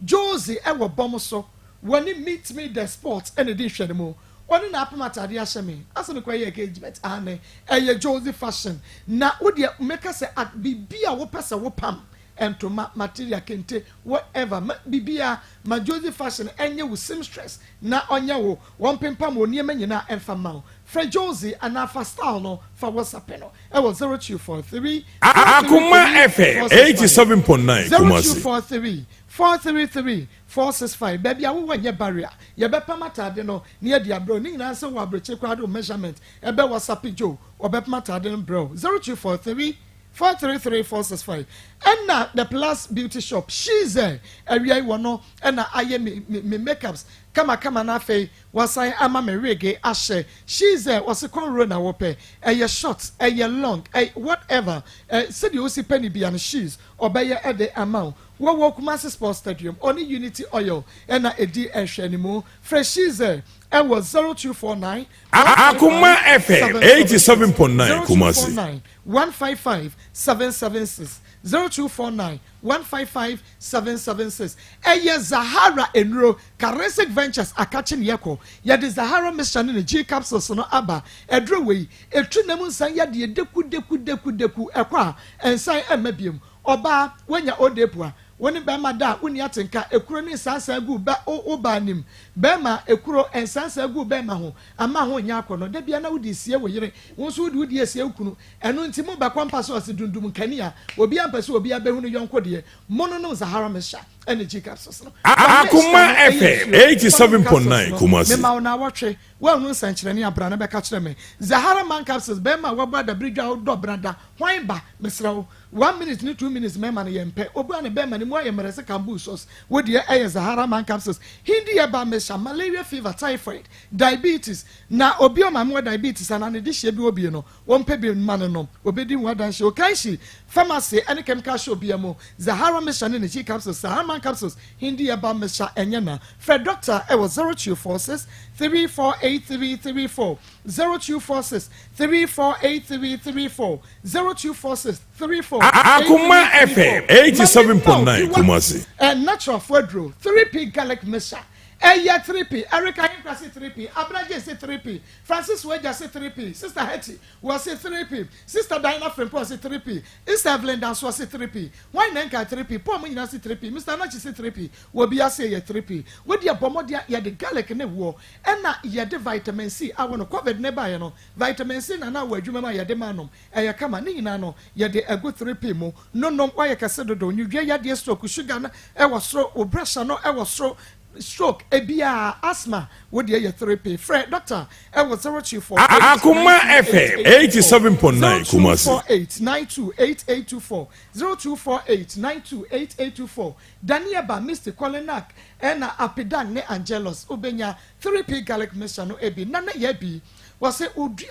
Josie ewo bomoso when it meets me the sports and edition mo oni na apamata de ahye aso me kwaye engagement ane eye Josie fashion na wodi make say bibia wo pese wo pam entoma material kente whatever bibia ma Josie fashion enye wo seamstress na onye wo won pempam oni emanyina emfa ma Fred Josie anafa style no for WhatsApp no e was 0243 Akoma FM 87.9 Kumasi 0243 433 465 baby awu wanye barrier ye be pamatade no ne dia bro ni nyina se wo abreche kwado measurement e be WhatsApp jo obe pamatade no bro 0243 433 465 and the Plus Beauty Shop she's there area wono and aye me makeups kama na fe wasai ama me reggae ashe she's there was a corner na wope a short a long a whatever said you see penny be and she's obey at the amount wo Kumasi Sports Stadium only Unity Oil and a edi ehwenimu fresh she's there and was 0249 Akoma FM 87.9 Kumasi 155 776 0249 155 776 eye Zahara Enro Caresic Ventures akachin yeko ya de Zahara mission in G capsules no aba edro we etu namu nsan ya de deku ekwa ensan emabiem oba wanya odepua woni bema da uni atenka ekuro ni sansa gu ba oba nim bema ekuro ensansa gu bema ho ama ho nya akono da bia na wudi sie wo yire wonso wudi esie kunu eno ntimo ba kwampa so dundum kania obi ampese obi abehunu yonko de mono no Zahara mesha energy capsules no Akoma FM 87.9 Kumasi me ma na watwe wa hu sankyere ni abra na be ka kire me Zahara man capsules bema wabra da bridwa do brada hwan ba mesrawo 1 minute ni 2 minutes mema na yempe obu an bema ni mo ayemrese cambusos wodi eye Zahara man capsules hindi ya ba mesha malaria fever typhoid diabetes na obi o ma mo diabetes ana ne de hye bi obi no wompe bi man no obedi wadan hye o kanshi pharmacy any chemical shop bi mo Zahara mesha ne chi capsules Zahara man capsules hindi ya ba mesha enye na Fred Doctor e was 0246 348334 0246 348334 0246 34 Akoma FM 87.9 Kumasi and natural foodro 3p garlic mixture Eya 3p, Erica Inca say 3p, Abraje say 3p, Francis Weja say 3p, Sister Hetty was say 3p, Sister Diana Frempo say 3p, Sister Evelyn Danso say 3p, why Nenka 3p, Paul Munina say 3p, Mr. Nachi say 3p, Wobia say 3p. With your Bomodia, ya the garlic in the war, and na ya the vitamin C. I want to cover never, you know, vitamin C, and now where you remember ya demanum, and ya come on, Nino, ya de a good 3p mo, no, why I can say the don't you get ya dear stroke, sugar, I was so, or brush, no, I was so. Stroke, ebia asthma, would you 3p? Fred, doctor, I was 024. Akoma FM 87.9 Kumasi. 0248928824. 0248928824. Danieba, Mr. Colinak, and Apidan ne Angelos, Ubenya, 3p garlic mixture no ebi. Nana yebi was say,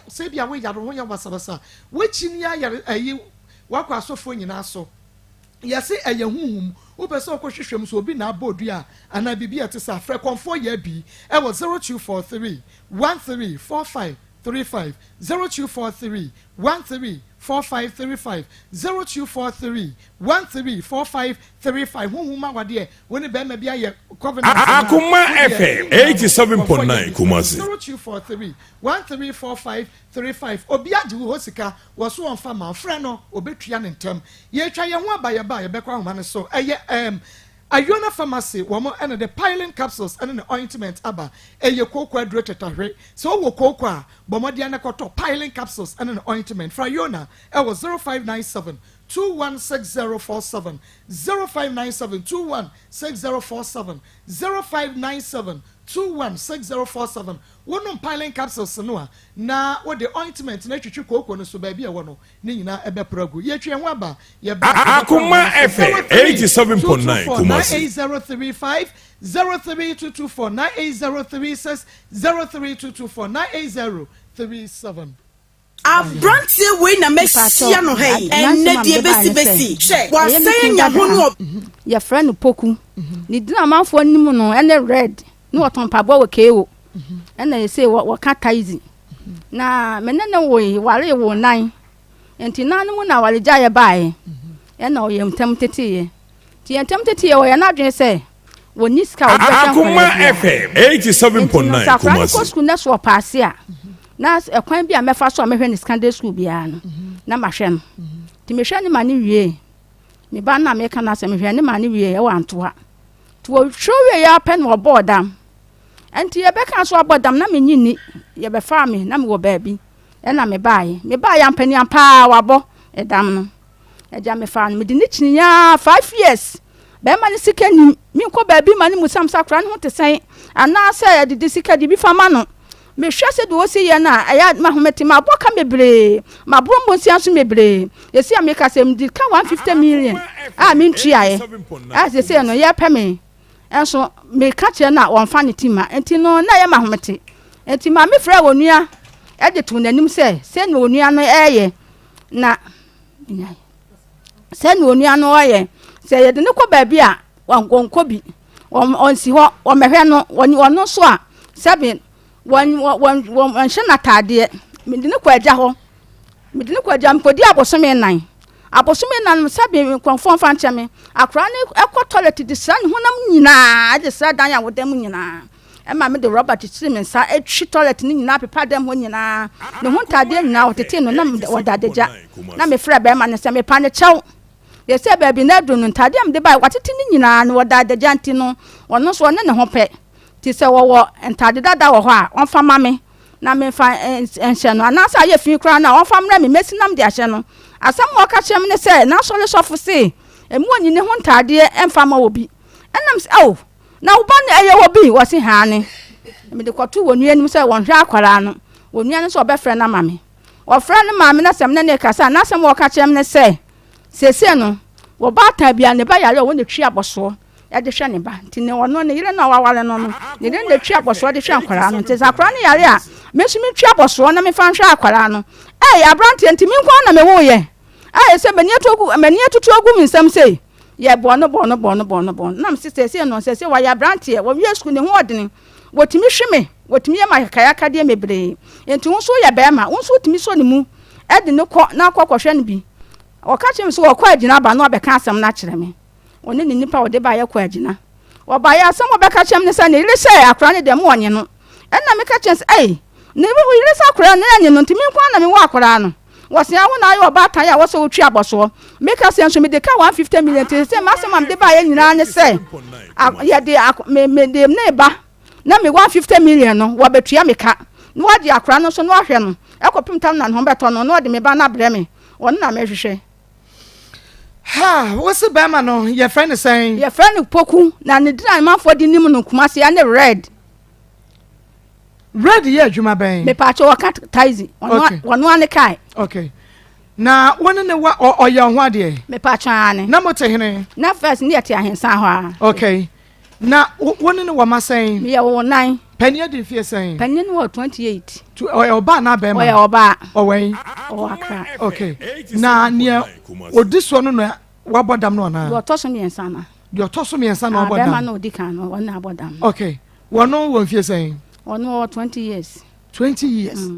Sabi away Yaroya was which in ya you walk was so funny naso. Yase a young who person question so be na bodia and I be at sa fre comfort ye be I was 0243 134535 0243 134535 0243 134535 who ma wade when be ma bia ye covenant Akoma FM 87.9 Kumasi 0243 134535 obiaji wo sika wo so on fama frɛ no obetua ne ntam ye twa ye ho abaye ba ye bekwa ho ne so eye Ayona pharmacy womo and the piling capsules and the ointment aba eye koko adro tetahwe so wo koko a bomodia na koto piling capsules and the ointment fra Ayona it was 0597 216047 0597 216047 0597 216047 one piling capsules no na what the ointment na twitwi koko no so ba bia wono ni nyina ebe pragu ye twe ho aba ye ba Akoma FM 87.9 Kumasi 8035 03224 98036 03224 98037 Abrantie we na mehia no hey enne die besi che wa say nya ho no your friend poku ni dina manfo anim no ene red no oton pabo we keo ene ye say wo kata easy na menene wo ware wo nan enti nanu na ware jaye bae ene o yem tem tete ti tem tete wo ya na dwen say wo niska wo Akoma FM 87.9 Kumasi ko school na so pass a na ekwan bi a mefa so mehwe ni secondary school bia no na mahwe no ti mehwe ni mane wie me ba na me kana se mehwe ni mane wie e wa ntoa to wo hwe ya pen wo bodam enti ye be kan so abodam na me nyini ye be fa me na me wo baabi e na me bae ya mpani ampa wabo edam no e ja me fa no me di ni chinya 5 years be ma ni sika ni mi ko baabi ma ni musam sakra no te sen ana se ye di sika di bi fa ma no me hwase do wosi ye na aya mahometi ma boka mebre ma brombo sianso mebre yesi ameka sem di ka 150 million a me ntuae as say no ye peme enso me ka che na won fa ne tima enti no na ye mahometi enti ma me fra wonua e de to nanim se na onua no eye na se na onua no eye se ye de ne ko ba bi a wonko bi on si ho o mehwe no won so a 7 one shana tade medine kwaja ho medine kwaja mpodi abosome nan sabe konfon fa ncheme akra ne ekọ toilet de san honam nyina de sa dan ya wodam nyina e ma me de Robert Simensa etwi toilet ni nyina pepa dem ho nyina ne ho tade nyina wotete no na wadadeja na me fra be ma ne se me pa ne chew ye se ba bi na do no tade am de ba watete ni nyina ne wadadeja nti no wono so ne ho pe ti se wo entade dada wo ho a on fa mame na me fa enhye no na sa ye fi kra na on fa mra me mesinam de ahye no asam wo ka chem ne se na so le sofo se emu onyi ne ho ntade emfa ma obi enam se o na wo ba ne eye wo bi wo se ha ne me de kwato wonu anim se won hwe akwara no wonu ane so obefre na mame o fra ne mame na sem ne kasa na asam wo ka chem ne se sese no wo ba ta bia ne ba yare wo ne twi aboso ya de hwe ne ba ntine wono ne yire na wawale no no ne de twi aboso de hwe akwara no te zakra ne yare a mesumi twi aboso na me fa hwe akwara no abrante ntimi nko na me wo ye se mani atutu ogu mi nsam sei ye bono nam sese no sese wa ya abrante wo wie school ne ho odene wotimi hweme wotimi ye makaya kade mebre enti wo so ye be ma wo so timi so ne mu de ne ko na akokwohwe ne bi o ka chem so wo kwa agina ba no be ka asem na kire me one ne nipa wo de ba ye kwa agina Obaya some obeka chem ne say ne ile say akra ne dem wonye no. Enna me ka chen say eh ne bi ile say akra ne anye no ntimi kwa na me wa akra no. Wose awo na ayo ba tan ya wose otwi aboso. Make us enso me de ka 150 million te say maximum de ba ya nyina ne say. Ya de me dem ne ba. Na me 150 million no wo betua me ka. No ade akra no so no ahwe no. Ekopim tam na ho beto no no de me ba na bre me. Won na me hwehwe. Ha, what's the Bama no? Your friend is saying your friend Poku na ne dina man for the nimu no Kumasi and the red. Red yeah, Juma Bang. Me pacho wakat taizi. One kai. Okay. Na one in the what or young what dear? Me pacho ane. Na mote hene. Na first near tia hensa hwa. Okay. Na one in the wama saying me ya 9. Penny did fear saying. Penny no 28. To or ba na be ma. Or ba. Away. Or akra. Okay. Na near or this one no wabodam no na. You toss me ensana. You toss me ensana no abodam. Be ma no dikan no one abodam. Okay. One no one fear saying. One 20 years. 20 years.